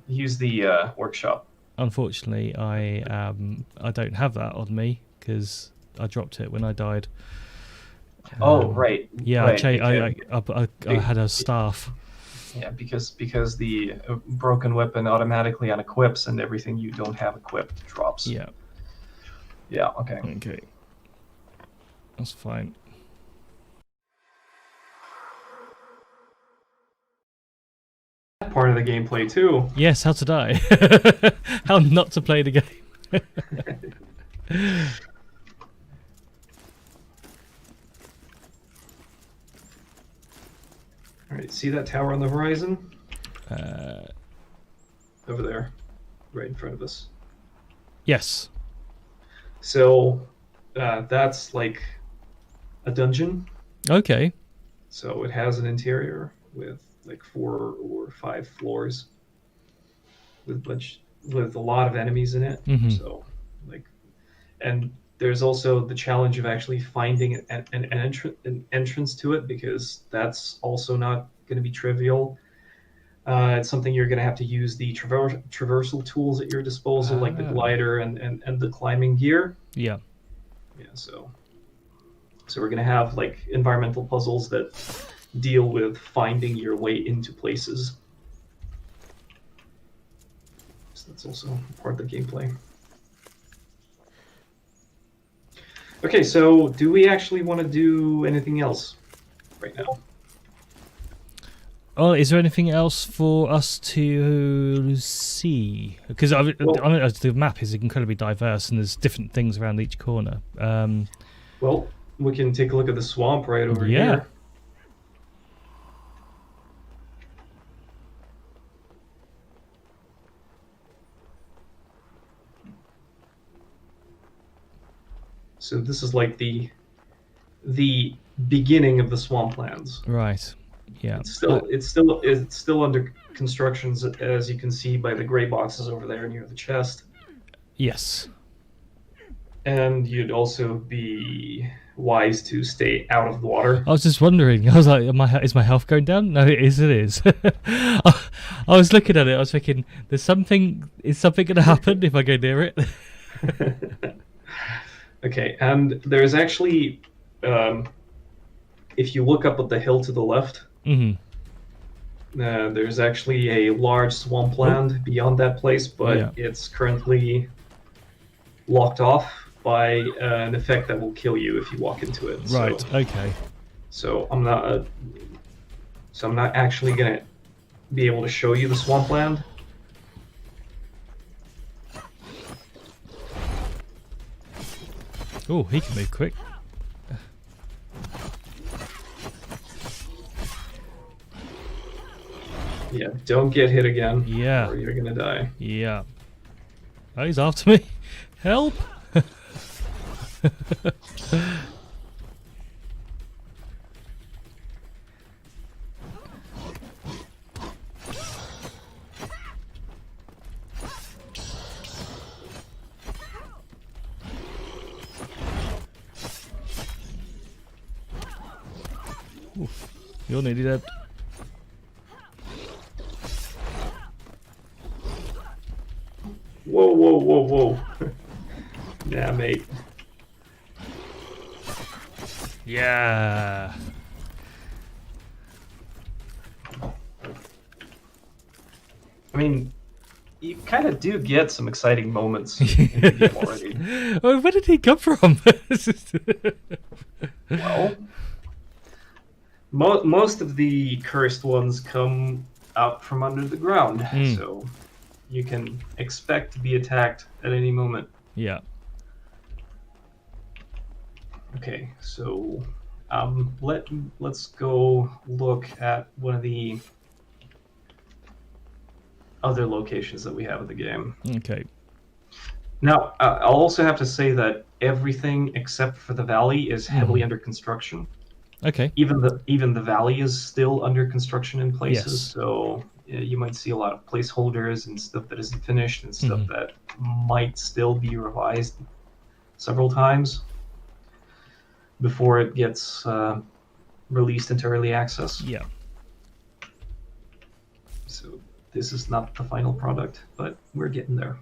Use the workshop. Unfortunately, I don't have that on me because I dropped it when I died. Oh right. Yeah, right, I had a staff. Yeah, because the broken weapon automatically unequips, and everything you don't have equipped drops. Yeah. Yeah. Okay. Okay. That's fine. Part of the gameplay too. Yes, how to die. How not to play the game. All right, see that tower on the horizon? Over there, right in front of us. Yes. So that's like a dungeon. Okay. So it has an interior with like 4 or 5 floors with a lot of enemies in it. Mhm. So like, and there's also the challenge of actually finding an entrance to it, because that's also not going to be trivial. It's something you're going to have to use the traversal tools at your disposal, like the glider and the climbing gear. Yeah. Yeah, so we're going to have like environmental puzzles that deal with finding your way into places. So that's also part of the gameplay. Okay, so do we actually want to do anything else right now? Oh, is there anything else for us to see? Because the map is incredibly diverse and there's different things around each corner. Well, we can take a look at the swamp right over Yeah. here. So this is like the beginning of the swamplands. Right. Yeah. It's still under construction, as you can see by the gray boxes over there near the chest. Yes. And you'd also be wise to stay out of the water. I was just wondering. I was like, is my health going down? No, it is. It is. I was looking at it. I was thinking, is something going to happen if I go near it? Okay, and there's actually, if you look up at the hill to the left, there's actually a large swampland beyond that place, but it's currently locked off by an effect that will kill you if you walk into it. Right. So, okay. So I'm not actually gonna be able to show you the swampland. Oh, he can move quick. Yeah, don't get hit again. Yeah. Or you're gonna die. Yeah. Oh, he's after me. Help! You're nearly dead. Whoa. Nah, mate. Yeah. I mean, you kind of do get some exciting moments in the game already. Oh, where did he come from? Well, most of the cursed ones come out from under the ground, so you can expect to be attacked at any moment. Yeah. Okay, so let's go look at one of the other locations that we have in the game. Okay. Now, I'll also have to say that everything except for the valley is heavily under construction. Okay. Even the valley is still under construction in places, Yes. so you might see a lot of placeholders and stuff that isn't finished and stuff that might still be revised several times before it gets released into early access. Yeah. So this is not the final product, but we're getting there.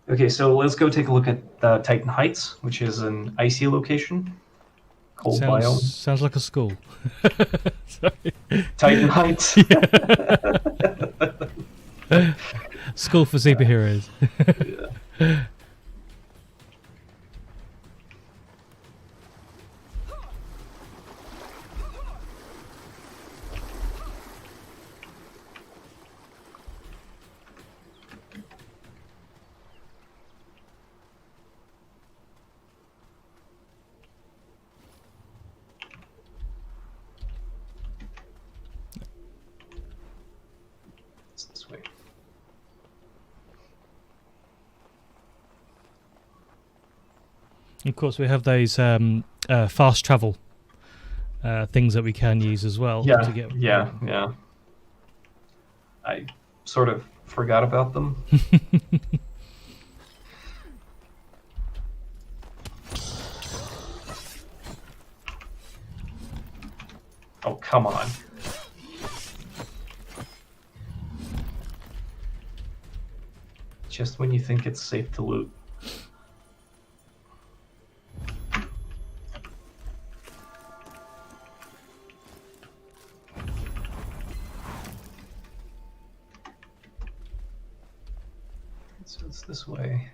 Okay, so let's go take a look at Titan Heights, which is an icy location. Cold biome. Sounds like a school. Sorry. Titan Heights. School for superheroes. Yeah. Of course, we have those fast travel things that we can use as well. Yeah, To get... yeah. I sort of forgot about them. Oh, come on. Just when you think it's safe to loot. So it's this way.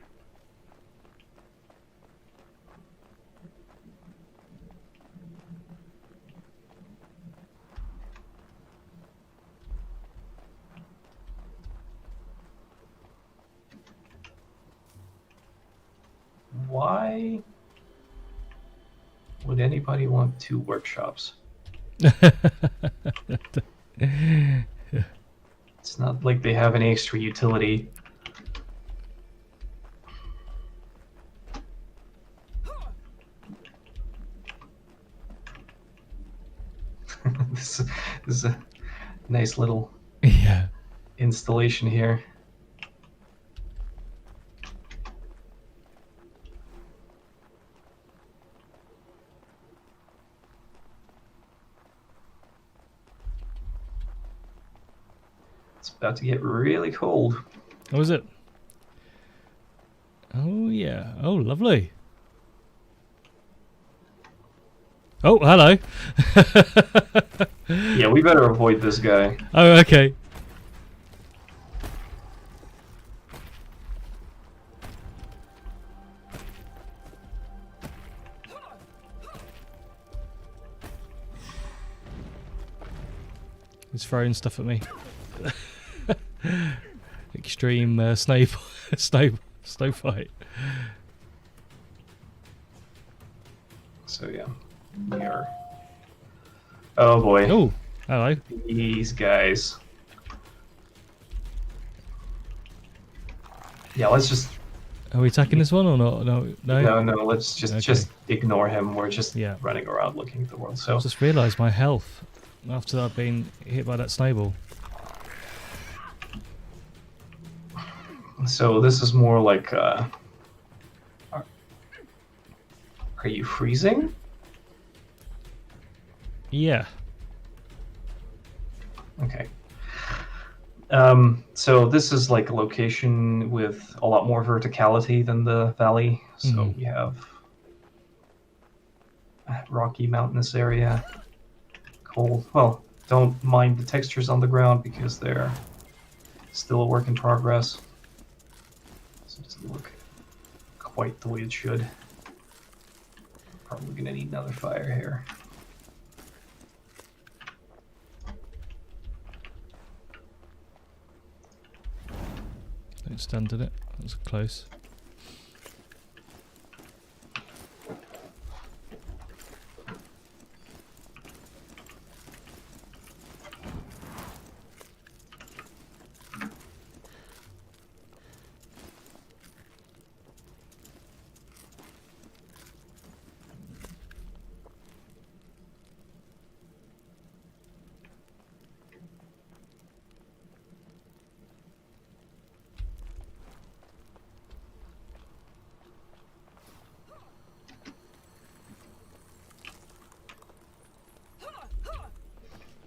Why would anybody want 2 workshops? It's not like they have any extra utility. This is a nice little installation here. It's about to get really cold. Oh, is it? Oh, yeah. Oh, lovely. Oh, hello. Yeah, we better avoid this guy. Oh, okay. He's throwing stuff at me. Extreme snow fight. So yeah, we are. Oh boy. Oh, hello. These guys. Yeah, let's just. Are we attacking this one or not? No. No. Let's just ignore him. We're just Yeah. running around looking at the world. So I just realised my health after I've been hit by that snowball. So this is more like. Are you freezing? Yeah. Okay. So this is like a location with a lot more verticality than the valley. So we have a rocky mountainous area, cold. Well, don't mind the textures on the ground because they're still a work in progress. So it doesn't look quite the way it should. Probably gonna need another fire here. Don't stand at it. That was close.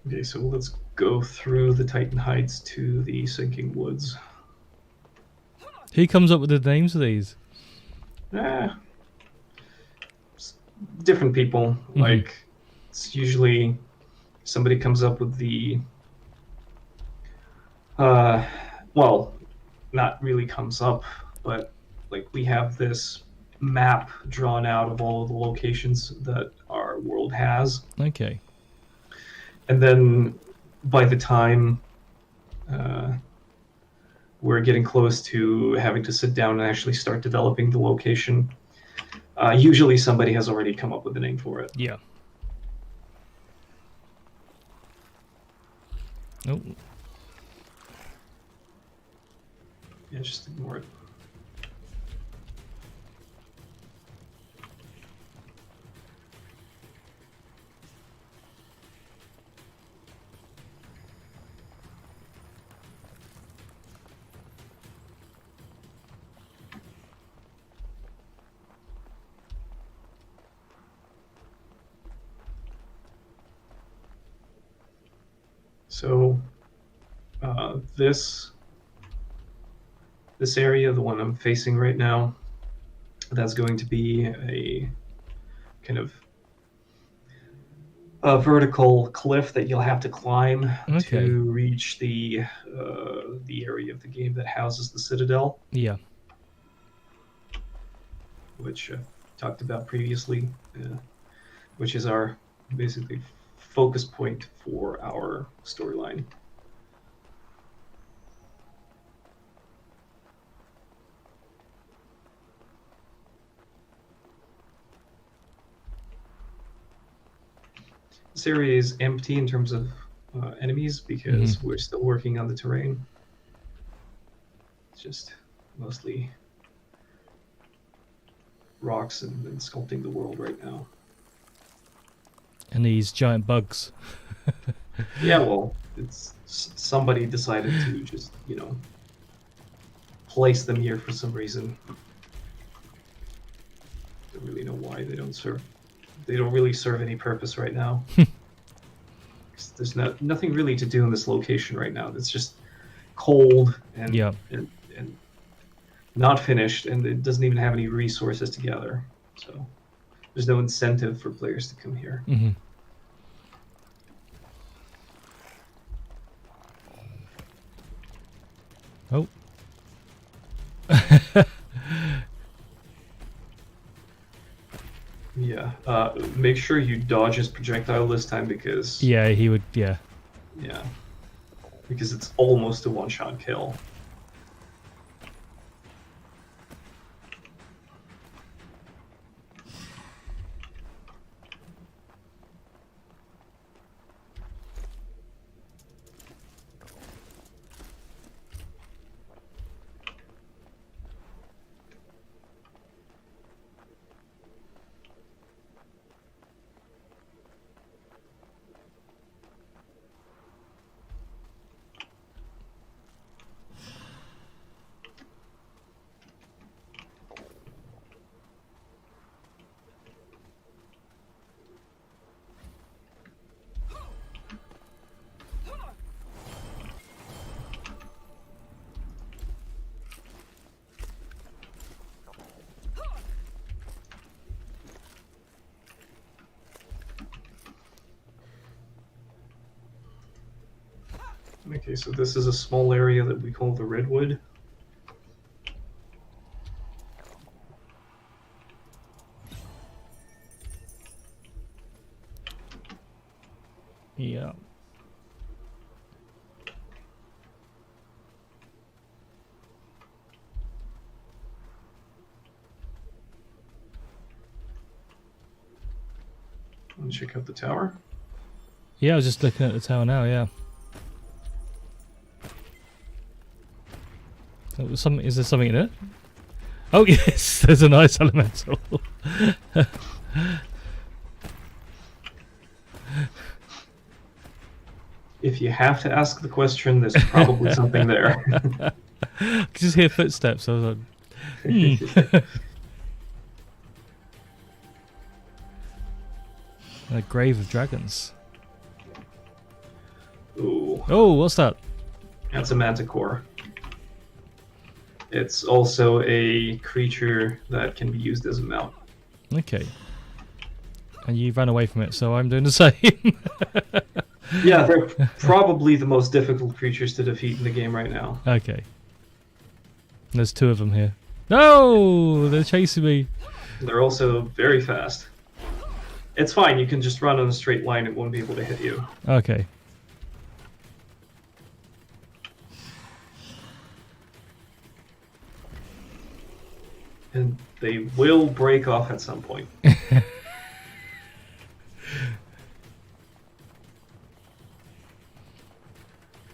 Okay, so let's go through the Titan Heights to the Sinking Woods. Who comes up with the names of these? Different people. Like, it's usually somebody comes up with the... well, not really comes up, but like we have this map drawn out of all of the locations that our world has. Okay. And then by the time we're getting close to having to sit down and actually start developing the location, usually somebody has already come up with a name for it. Yeah. Oh. Yeah, just ignore it. So this area, the one I'm facing right now, that's going to be a kind of a vertical cliff that you'll have to climb to reach the area of the game that houses the Citadel. Yeah. Which I've talked about previously, which is our basically focus point for our storyline. This area is empty in terms of enemies because we're still working on the terrain. It's just mostly rocks and sculpting the world right now. And these giant bugs. Yeah, well, it's somebody decided to just, place them here for some reason. Don't really know why they don't serve. They don't really serve any purpose right now. There's nothing really to do in this location right now. It's just cold and not finished, and it doesn't even have any resources to gather. So there's no incentive for players to come here. Oh. Yeah. Make sure you dodge his projectile this time because... Yeah, he would, yeah. Yeah. Because it's almost a one-shot kill. Okay, so this is a small area that we call the Redwood. Yeah. Want to check out the tower? Yeah, I was just looking at the tower now, yeah. Is there something in it? Oh yes, there's a nice elemental. If you have to ask the question, there's probably something there. I could just hear footsteps. I was like, A grave of dragons. Ooh. Oh, what's that? That's a manticore. It's also a creature that can be used as a mount. Okay. And you ran away from it, so I'm doing the same. Yeah, they're probably the most difficult creatures to defeat in the game right now. Okay. There's two of them here. No! They're chasing me. They're also very fast. It's fine, you can just run in a straight line, it won't be able to hit you. Okay. And they will break off at some point.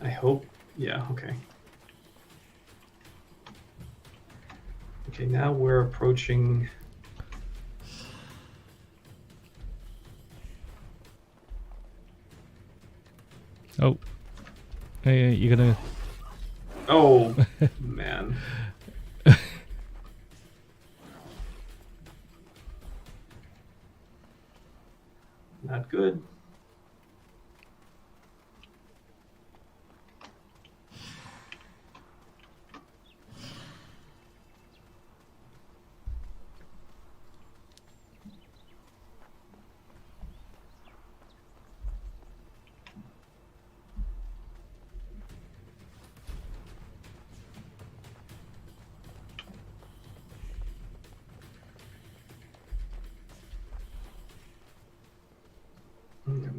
I hope. Yeah, okay. Okay, now we're approaching... Oh. Hey, you're gonna... Oh, man. Not good.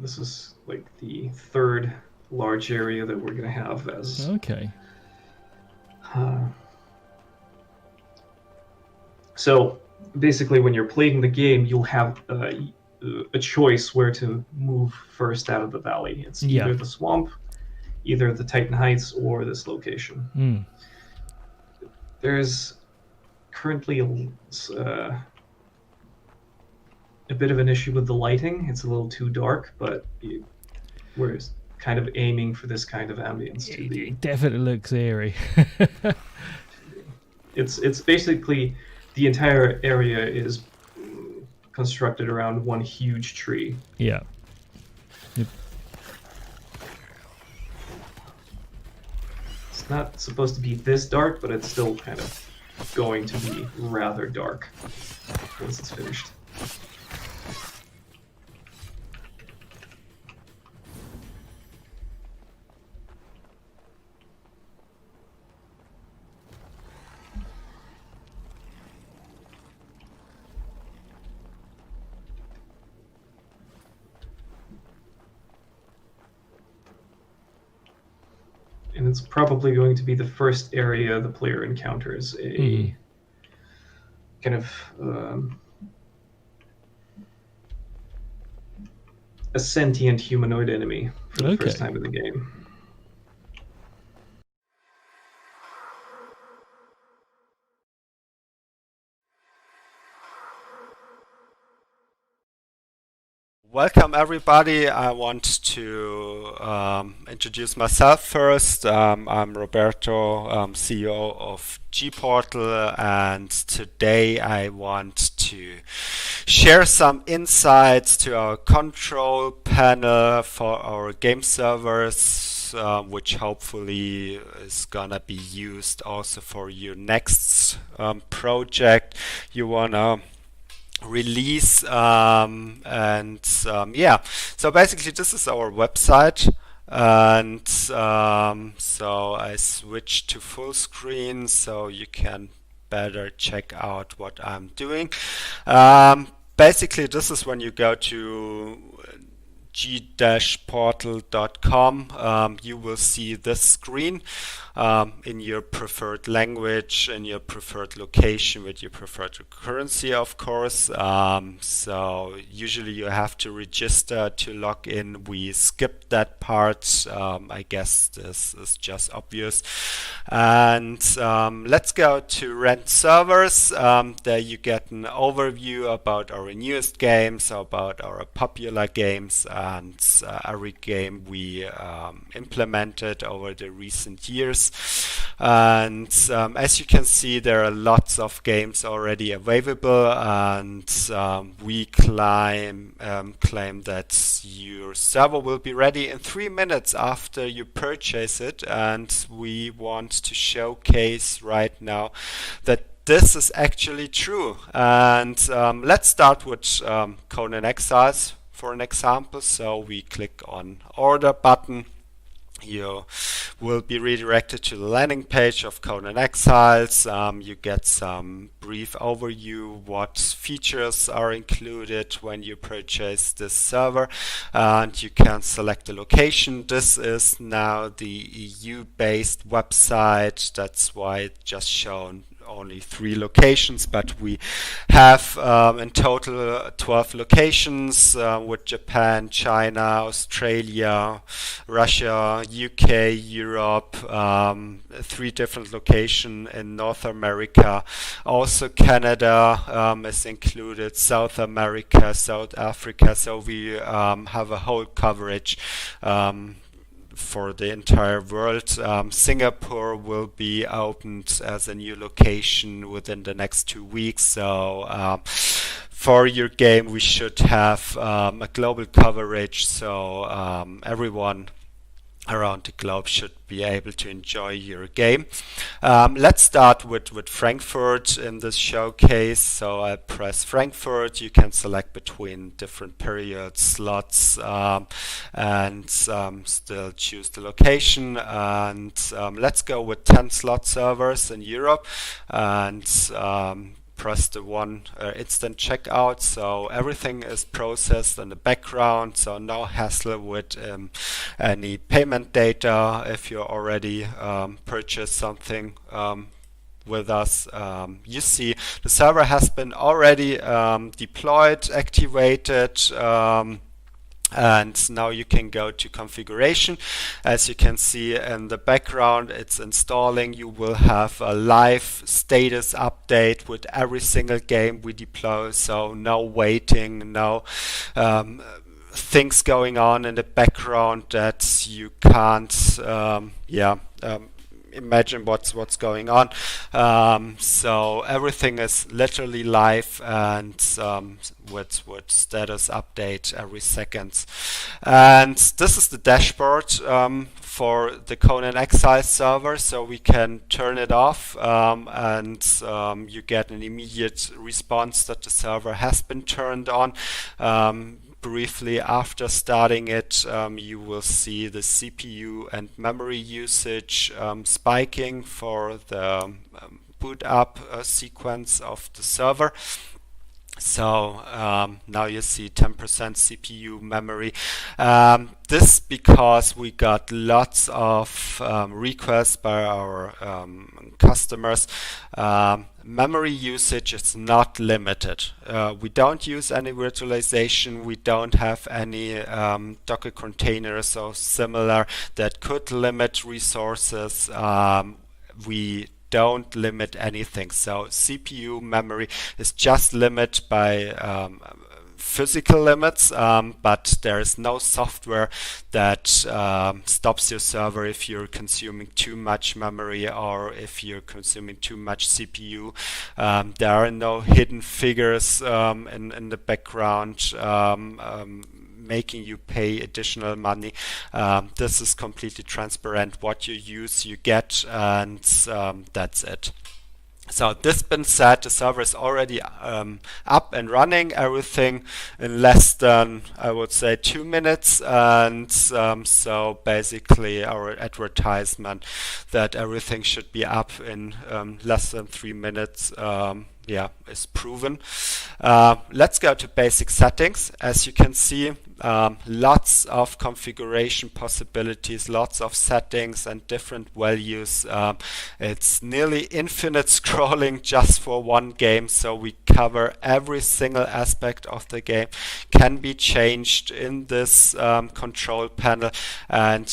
This is like the third large area that we're going to have as. Okay. So basically, when you're playing the game, you'll have a choice where to move first out of the valley. It's either the swamp, either the Titan Heights, or this location. There's currently a bit of an issue with the lighting. It's a little too dark, but we're kind of aiming for this kind of ambience to be. It definitely looks eerie. It's basically the entire area is constructed around one huge tree. Yeah. It's not supposed to be this dark, but it's still kind of going to be rather dark once it's finished. And it's probably going to be the first area the player encounters a kind of a sentient humanoid enemy for the first time in the game. Welcome everybody. I want to introduce myself first. I'm Roberto, CEO of GPORTAL, and today I want to share some insights to our control panel for our game servers, which hopefully is gonna be used also for your next project you wanna release. Yeah, so basically this is our website, and so I switched to full screen so you can better check out what I'm doing. Basically this is when you go to g-portal.com, you will see this screen in your preferred language, in your preferred location, with your preferred currency, of course. So usually you have to register to log in. We skipped that part. I guess this is just obvious. And let's go to rent servers. There you get an overview about our newest games, about our popular games, and every game we implemented over the recent years. And as you can see, there are lots of games already available, and we claim that your server will be ready in 3 minutes after you purchase it. And we want to showcase right now that this is actually true. And let's start with Conan Exiles for an example. So we click on Order button. You will be redirected to the landing page of Conan Exiles. You get some brief overview, what features are included when you purchase this server, and you can select the location. This is now the EU-based website. That's why it's just shown only 3 locations, but we have in total 12 locations with Japan, China, Australia, Russia, UK, Europe, 3 different locations in North America. Also Canada is included, South America, South Africa. So we have a whole coverage for the entire world. Singapore will be opened as a new location within the next 2 weeks. So for your game, we should have a global coverage. So everyone around the globe should be able to enjoy your game. Let's start with Frankfurt in this showcase. So I press Frankfurt. You can select between different period slots and still choose the location. And let's go with 10 slot servers in Europe. And press the one instant checkout. So everything is processed in the background, so no hassle with any payment data if you already purchased something with us. You see the server has been already deployed, activated, and now you can go to configuration. As you can see in the background, it's installing. You will have a live status update with every single game we deploy, so no waiting, no things going on in the background that you can't imagine what's going on. So everything is literally live and with status update every second. And this is the dashboard for the Conan Exile server, so we can turn it off and you get an immediate response that the server has been turned on. Briefly after starting it, you will see the CPU and memory usage spiking for the boot up sequence of the server. So now you see 10% CPU memory. This because we got lots of requests by our customers. Memory usage is not limited. We don't use any virtualization. We don't have any Docker containers or similar that could limit resources. We don't limit anything. So CPU memory is just limited by physical limits, but there is no software that stops your server if you're consuming too much memory or if you're consuming too much CPU. There are no hidden figures in the background making you pay additional money. This is completely transparent. What you use, you get, and that's it. So this being said, the server is already up and running, everything in less than, I would say, 2 minutes. And so basically our advertisement that everything should be up in less than 3 minutes is proven. Let's go to basic settings. As you can see, lots of configuration possibilities, lots of settings and different values. It's nearly infinite scrolling just for one game, so we cover every single aspect of the game, can be changed in this control panel, and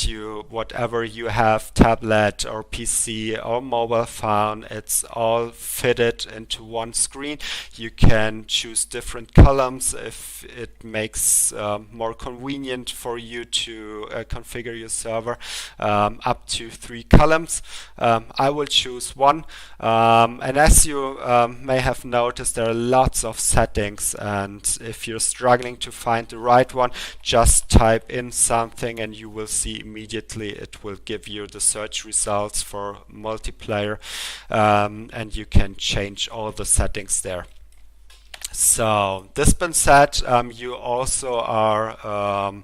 whatever you have, tablet or PC or mobile phone, it's all fitted into one screen. You can choose different columns if it makes more convenient for you to configure your server, up to 3 columns. I will choose one, and as you may have noticed, there are lots of settings, and if you're struggling to find the right one, just type in something and you will see immediately it will give you the search results for multiplayer, and you can change all the settings there. So this being said, you also are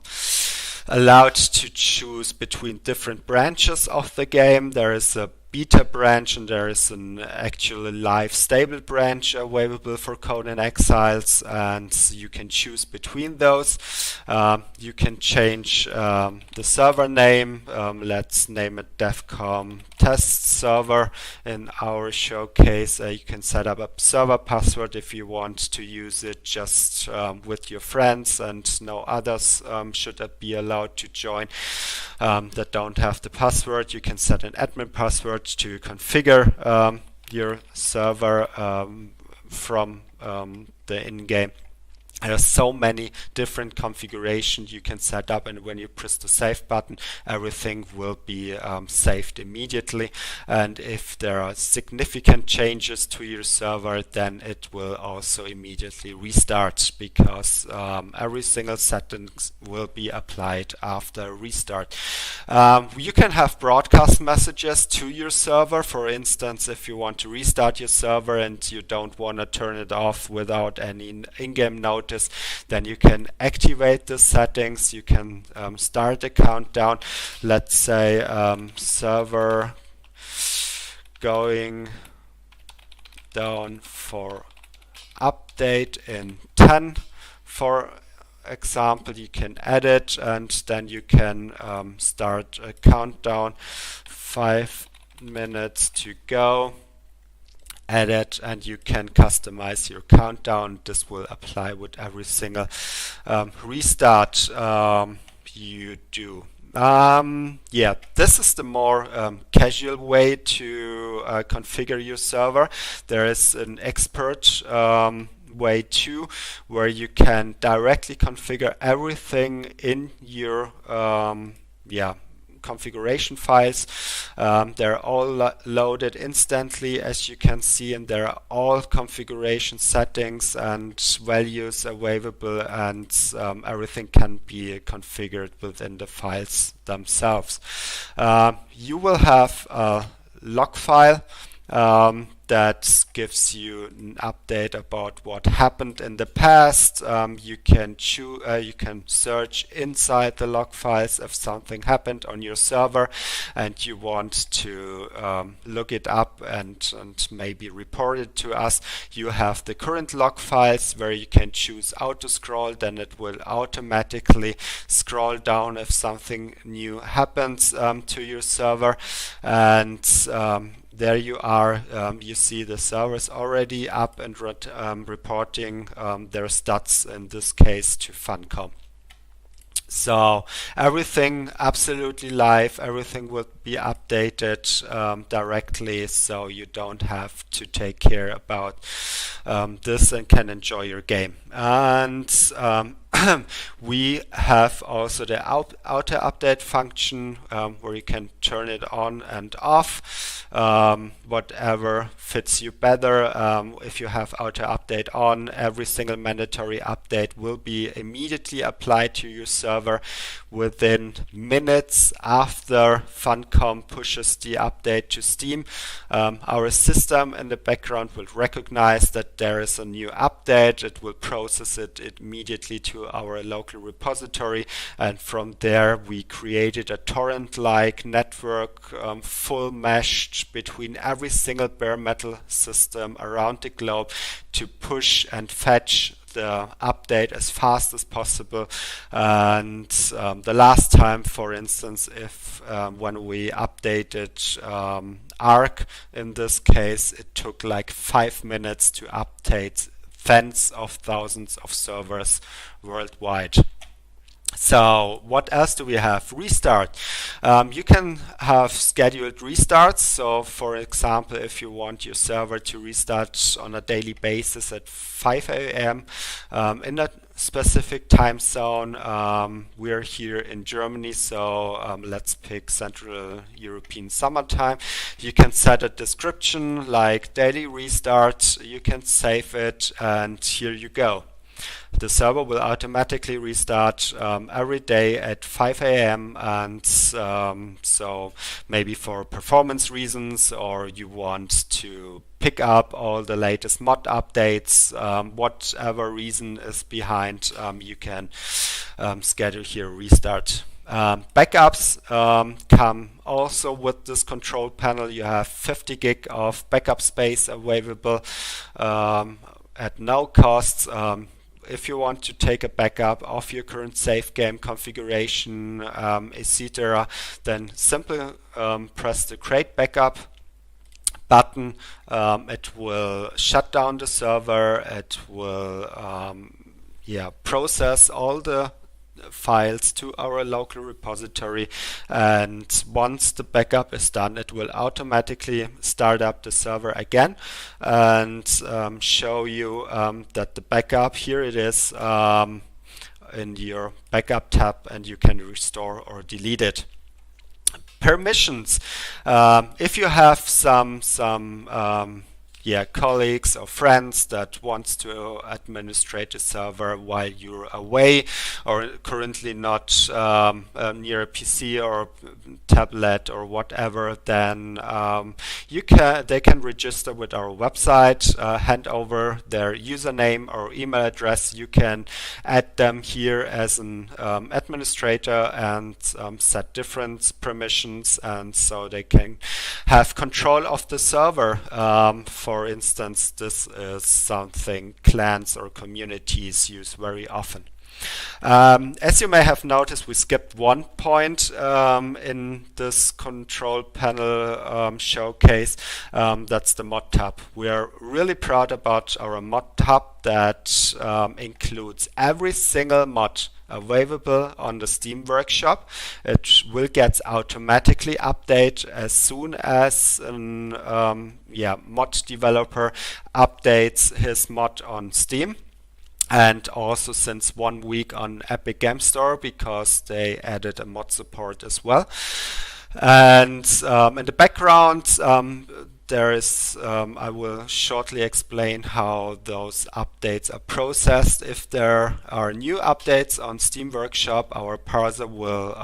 allowed to choose between different branches of the game. There is a beta branch and there is an actual live stable branch available for Conan Exiles, and you can choose between those. You can change the server name. Let's name it Devcom test server in our showcase. You can set up a server password if you want to use it just with your friends, and no others should be allowed to join that don't have the password. You can set an admin password to configure your server from the in-game. There are so many different configurations you can set up, and when you press the save button, everything will be saved immediately. And if there are significant changes to your server, then it will also immediately restart, because every single setting will be applied after restart. You can have broadcast messages to your server. For instance, if you want to restart your server and you don't want to turn it off without any in-game notice, then you can activate the settings. You can start a countdown. Let's say server going down for update in 10, for example. You can add it, and then you can start a countdown. 5 minutes to go. Add it, and you can customize your countdown. This will apply with every single restart you do. Yeah, this is the more casual way to configure your server. There is an expert way too, where you can directly configure everything in your configuration files. They're all loaded instantly, as you can see, and there are all configuration settings and values available, and everything can be configured within the files themselves. You will have a log file that gives you an update about what happened in the past. You can search inside the log files if something happened on your server and you want to look it up and maybe report it to us. You have the current log files where you can choose auto scroll, then it will automatically scroll down if something new happens to your server, and there you are. You see the server is already up and reporting their stats, in this case to Funcom. So everything absolutely live, everything will be updated directly, so you don't have to take care about this and can enjoy your game. And we have also the auto update function where you can turn it on and off, whatever fits you better. If you have auto update on, every single mandatory update will be immediately applied to your server within minutes after Funcom pushes the update to Steam. Our system in the background will recognize that there is a new update. It will process it immediately to our local repository, and from there we created a torrent-like network, full meshed between every single bare metal system around the globe to push and fetch the update as fast as possible. And the last time, for instance, if when we updated Arc, in this case, it took like 5 minutes to update tens of thousands of servers worldwide. So what else do we have? Restart. You can have scheduled restarts. So for example, if you want your server to restart on a daily basis at 5 a.m. In a specific time zone, we're here in Germany, so let's pick Central European summertime. You can set a description like daily restart, you can save it, and here you go. The server will automatically restart every day at 5 a.m. and so maybe for performance reasons, or you want to pick up all the latest mod updates, whatever reason is behind, you can schedule here restart. Backups come also with this control panel. You have 50 gig of backup space available at no cost. If you want to take a backup of your current save game configuration, etc., then simply press the Create Backup button. It will shut down the server. It will process all the files to our local repository, and once the backup is done, it will automatically start up the server again and show you that the backup, here it is in your backup tab, and you can restore or delete it. Permissions. If you have some colleagues or friends that wants to administrate a server while you're away or currently not near a PC or tablet or whatever, then they can register with our website, hand over their username or email address. You can add them here as an administrator and set different permissions, and so they can have control of the server for for instance, this is something clans or communities use very often. As you may have noticed, we skipped one point in this control panel showcase. That's the mod tab. We are really proud about our mod tab that includes every single mod available on the Steam Workshop. It will get automatically updated as soon as an mod developer updates his mod on Steam. And also since 1 week on Epic Game Store, because they added a mod support as well. And in the background, there is, I will shortly explain how those updates are processed. If there are new updates on Steam Workshop, our parser will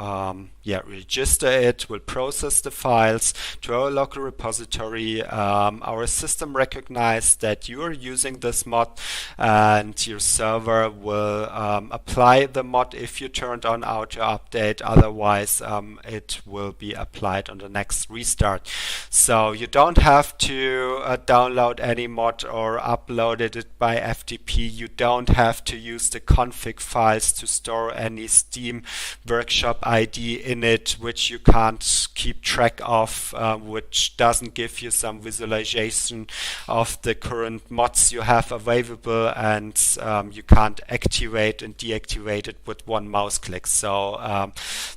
register it, will process the files to our local repository. Our system recognizes that you are using this mod, and your server will apply the mod if you turned on auto update. Otherwise, it will be applied on the next restart. So you don't have to download any mod or upload it by FTP. You don't have to use the config files to store any Steam Workshop ID in it, which you can't keep track of, which doesn't give you some visualization of the current mods you have available, and you can't activate and deactivate it with one mouse click. So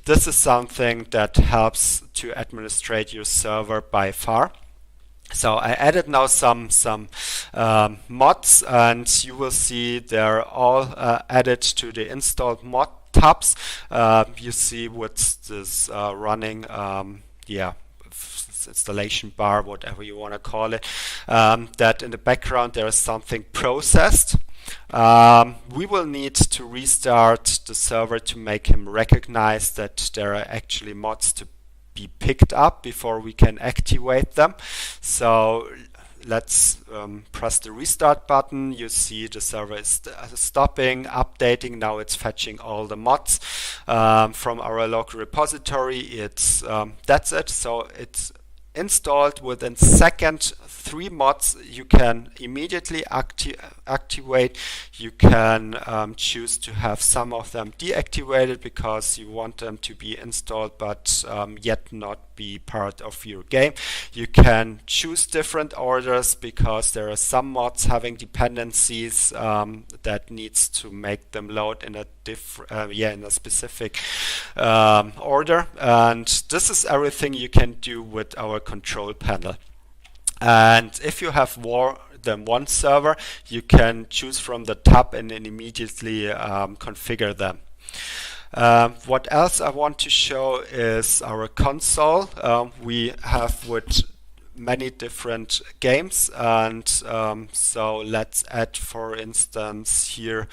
this is something that helps to administrate your server by far. So I added now some mods, and you will see they're all added to the installed mod tabs. You see what's this running, installation bar, whatever you want to call it, that in the background there is something processed. We will need to restart the server to make him recognize that there are actually mods to be picked up before we can activate them. So let's press the restart button. You see the server is stopping, updating. Now it's fetching all the mods from our local repository. It's that's it. So it's installed within seconds. 3 mods you can immediately activate. You can choose to have some of them deactivated because you want them to be installed but yet not be part of your game. You can choose different orders because there are some mods having dependencies that needs to make them load in a in a specific order, and this is everything you can do with our control panel. And if you have more than one server, you can choose from the tab and then immediately configure them. What else I want to show is our console. We have with many different games, and so let's add, for instance, here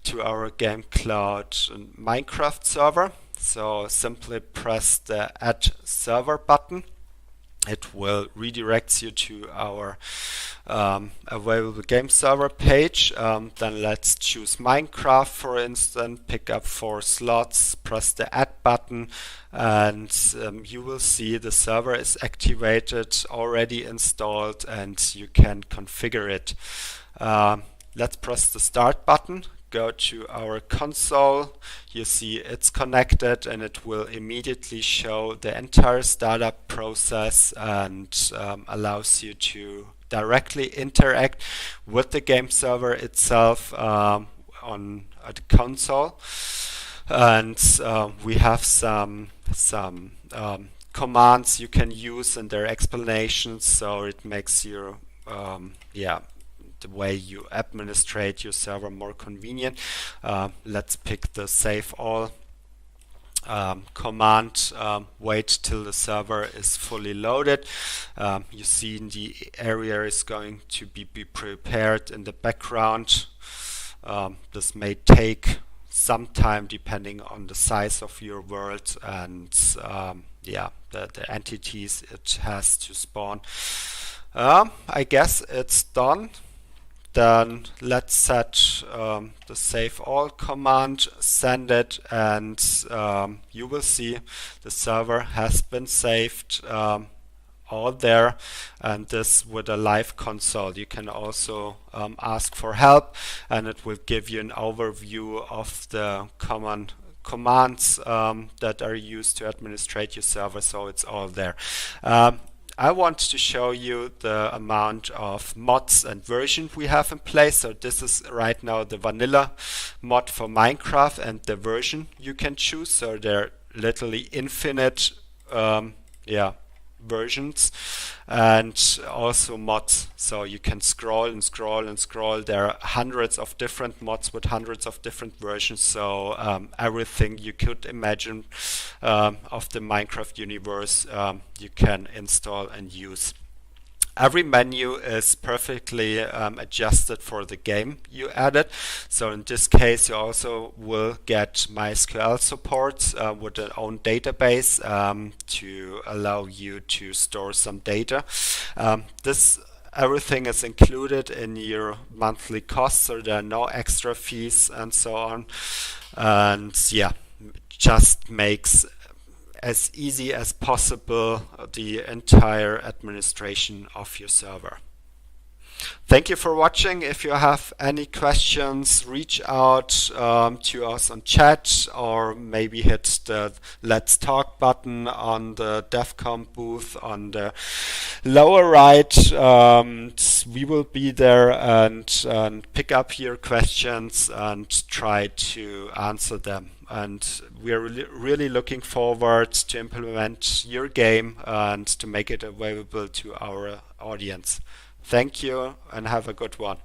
to our game cloud Minecraft server. So simply press the add server button. It will redirect you to our available game server page. Then let's choose Minecraft, for instance, pick up 4 slots, press the add button, and you will see the server is activated, already installed, and you can configure it. Let's press the start button. Go to our console, you see it's connected, and it will immediately show the entire startup process and allows you to directly interact with the game server itself on the console. And we have some commands you can use and their explanations, so it makes your the way you administrate your server more convenient. Let's pick the save all command. Wait till the server is fully loaded. You see the area is going to be prepared in the background. This may take some time depending on the size of your world and the entities it has to spawn. I guess it's done. Then let's set the save all command, send it, and you will see the server has been saved all there, and this with a live console. You can also ask for help, and it will give you an overview of the common commands that are used to administrate your server, so it's all there. I want to show you the amount of mods and versions we have in place. So this is right now the vanilla mod for Minecraft and the version you can choose. So they're literally infinite versions, and also mods, so you can scroll and scroll and scroll. There are hundreds of different mods with hundreds of different versions, so everything you could imagine of the Minecraft universe you can install and use. Every menu is perfectly adjusted for the game you added. So in this case, you also will get MySQL support with their own database to allow you to store some data. Everything is included in your monthly costs, so there are no extra fees and so on. And yeah, just makes as easy as possible the entire administration of your server. Thank you for watching. If you have any questions, reach out to us on chat, or maybe hit the Let's Talk button on the Devcom booth on the lower right. We will be there and pick up your questions and try to answer them. And we are really looking forward to implement your game and to make it available to our audience. Thank you and have a good one.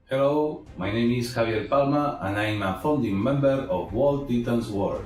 Hello, my name is Javier Palma and I'm a founding member of World Titans War.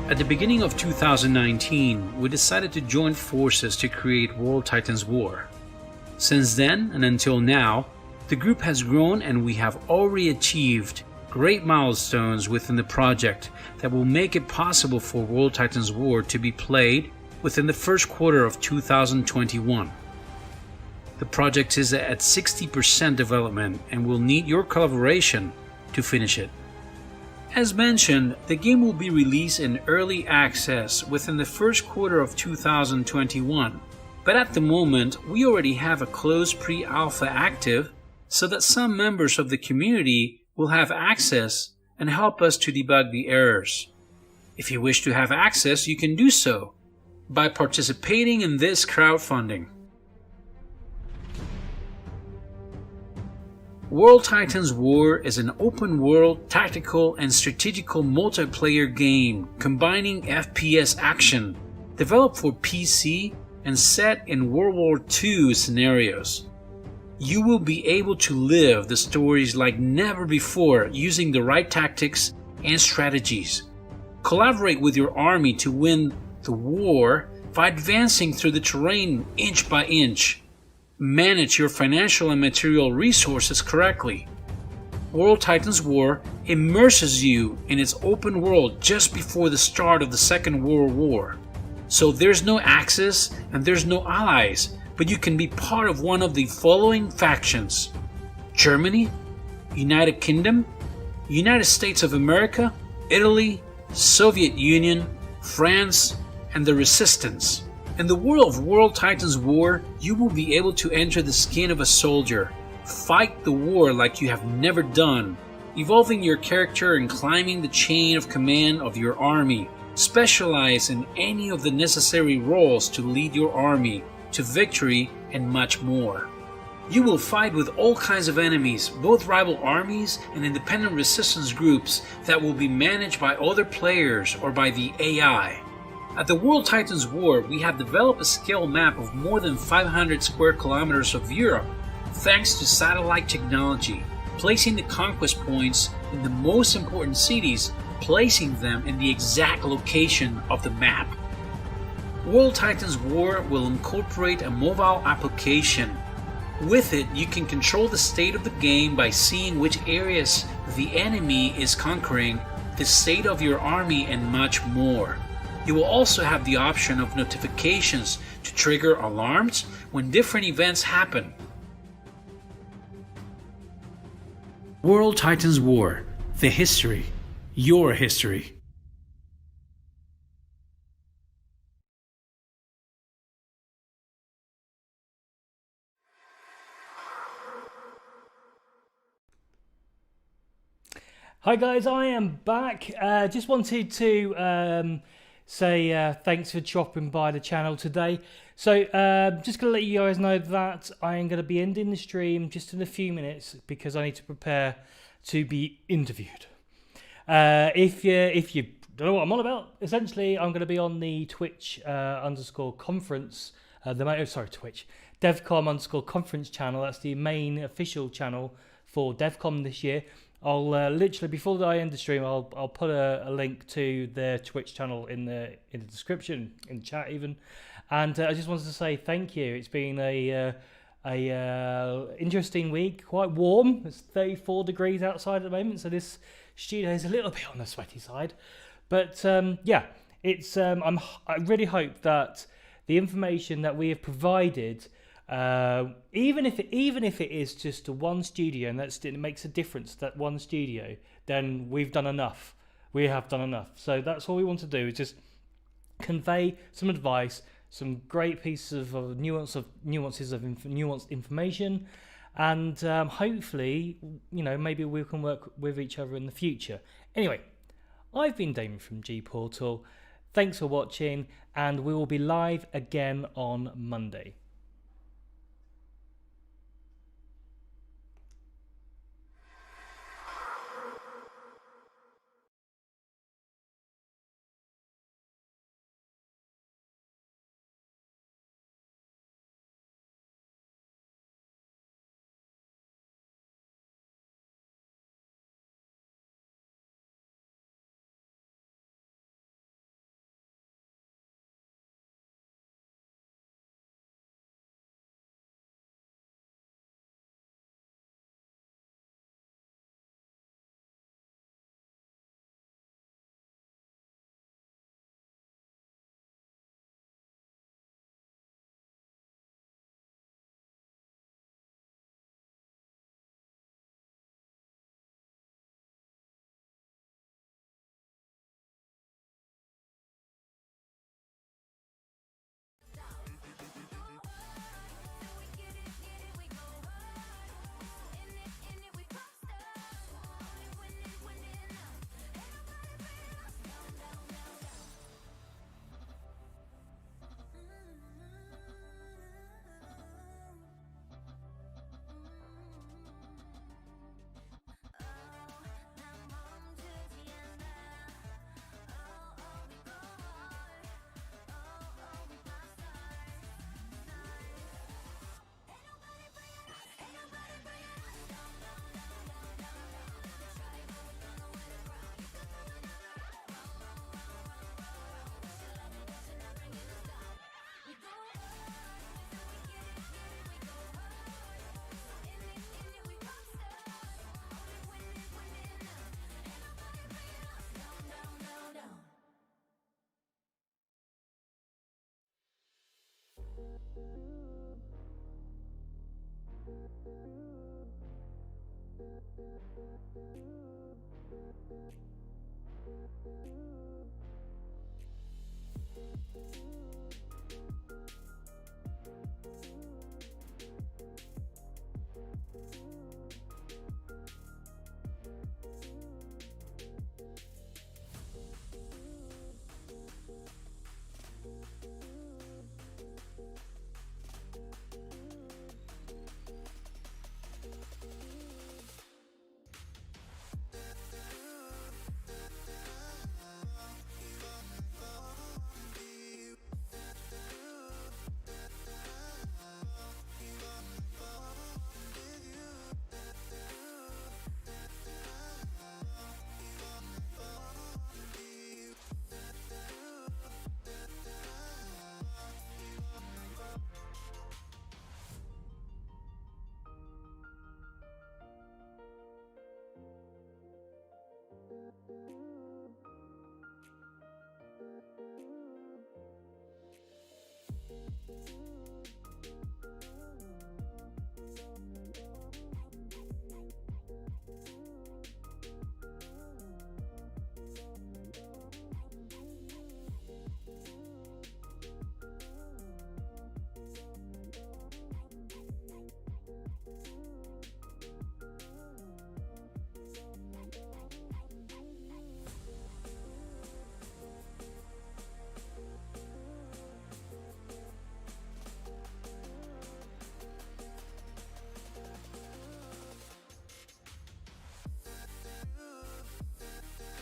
At the beginning of 2019, we decided to join forces to create World Titans War. Since then and until now, the group has grown and we have already achieved great milestones within the project that will make it possible for World Titans War to be played within the first quarter of 2021. The project is at 60% development and will need your collaboration to finish it. As mentioned, the game will be released in early access within the first quarter of 2021, but at the moment we already have a closed pre-alpha active so that some members of the community will have access and help us to debug the errors. If you wish to have access, you can do so by participating in this crowdfunding. World Titans War is an open-world, tactical, and strategical multiplayer game combining FPS action, developed for PC and set in World War II scenarios. You will be able to live the stories like never before using the right tactics and strategies. Collaborate with your army to win the war by advancing through the terrain inch by inch. Manage your financial and material resources correctly. World Titans War immerses you in its open world just before the start of the Second World War. So there's no Axis and there's no allies, but you can be part of one of the following factions: Germany, United Kingdom, United States of America, Italy, Soviet Union, France, and the Resistance. In the world of World Titans War, you will be able to enter the skin of a soldier, fight the war like you have never done, evolving your character and climbing the chain of command of your army, specialize in any of the necessary roles to lead your army to victory, and much more. You will fight with all kinds of enemies, both rival armies and independent resistance groups that will be managed by other players or by the AI. At the World Titans War, we have developed a scale map of more than 500 square kilometers of Europe, thanks to satellite technology, placing the conquest points in the most important cities, placing them in the exact location of the map. World Titans War will incorporate a mobile application. With it, you can control the state of the game by seeing which areas the enemy is conquering, the state of your army, and much more. You will also have the option of notifications to trigger alarms when different events happen. World Titans War, the history, your history. Hi guys, I am back. Just wanted to say thanks for dropping by the channel today. So just going to let you guys know that I am going to be ending the stream just in a few minutes because I need to prepare to be interviewed. If you don't know what I'm on about, essentially I'm going to be on the Twitch _ conference, Twitch, Devcom _ conference channel. That's the main official channel for Devcom this year. I'll literally, before I end the stream, I'll put a link to their Twitch channel in the description, in the chat even. And I just wanted to say thank you. It's been a interesting week, quite warm. It's 34 degrees outside at the moment, so this studio is a little bit on the sweaty side. But yeah, it's I really hope that the information that we have provided, even if it is just one studio, and it makes a difference, that one studio, then we've done enough. We have done enough. So that's all we want to do, is just convey some advice, some great pieces of nuanced information, and hopefully, maybe we can work with each other in the future. Anyway, I've been Damien from GPORTAL. Thanks for watching, and we will be live again on Monday.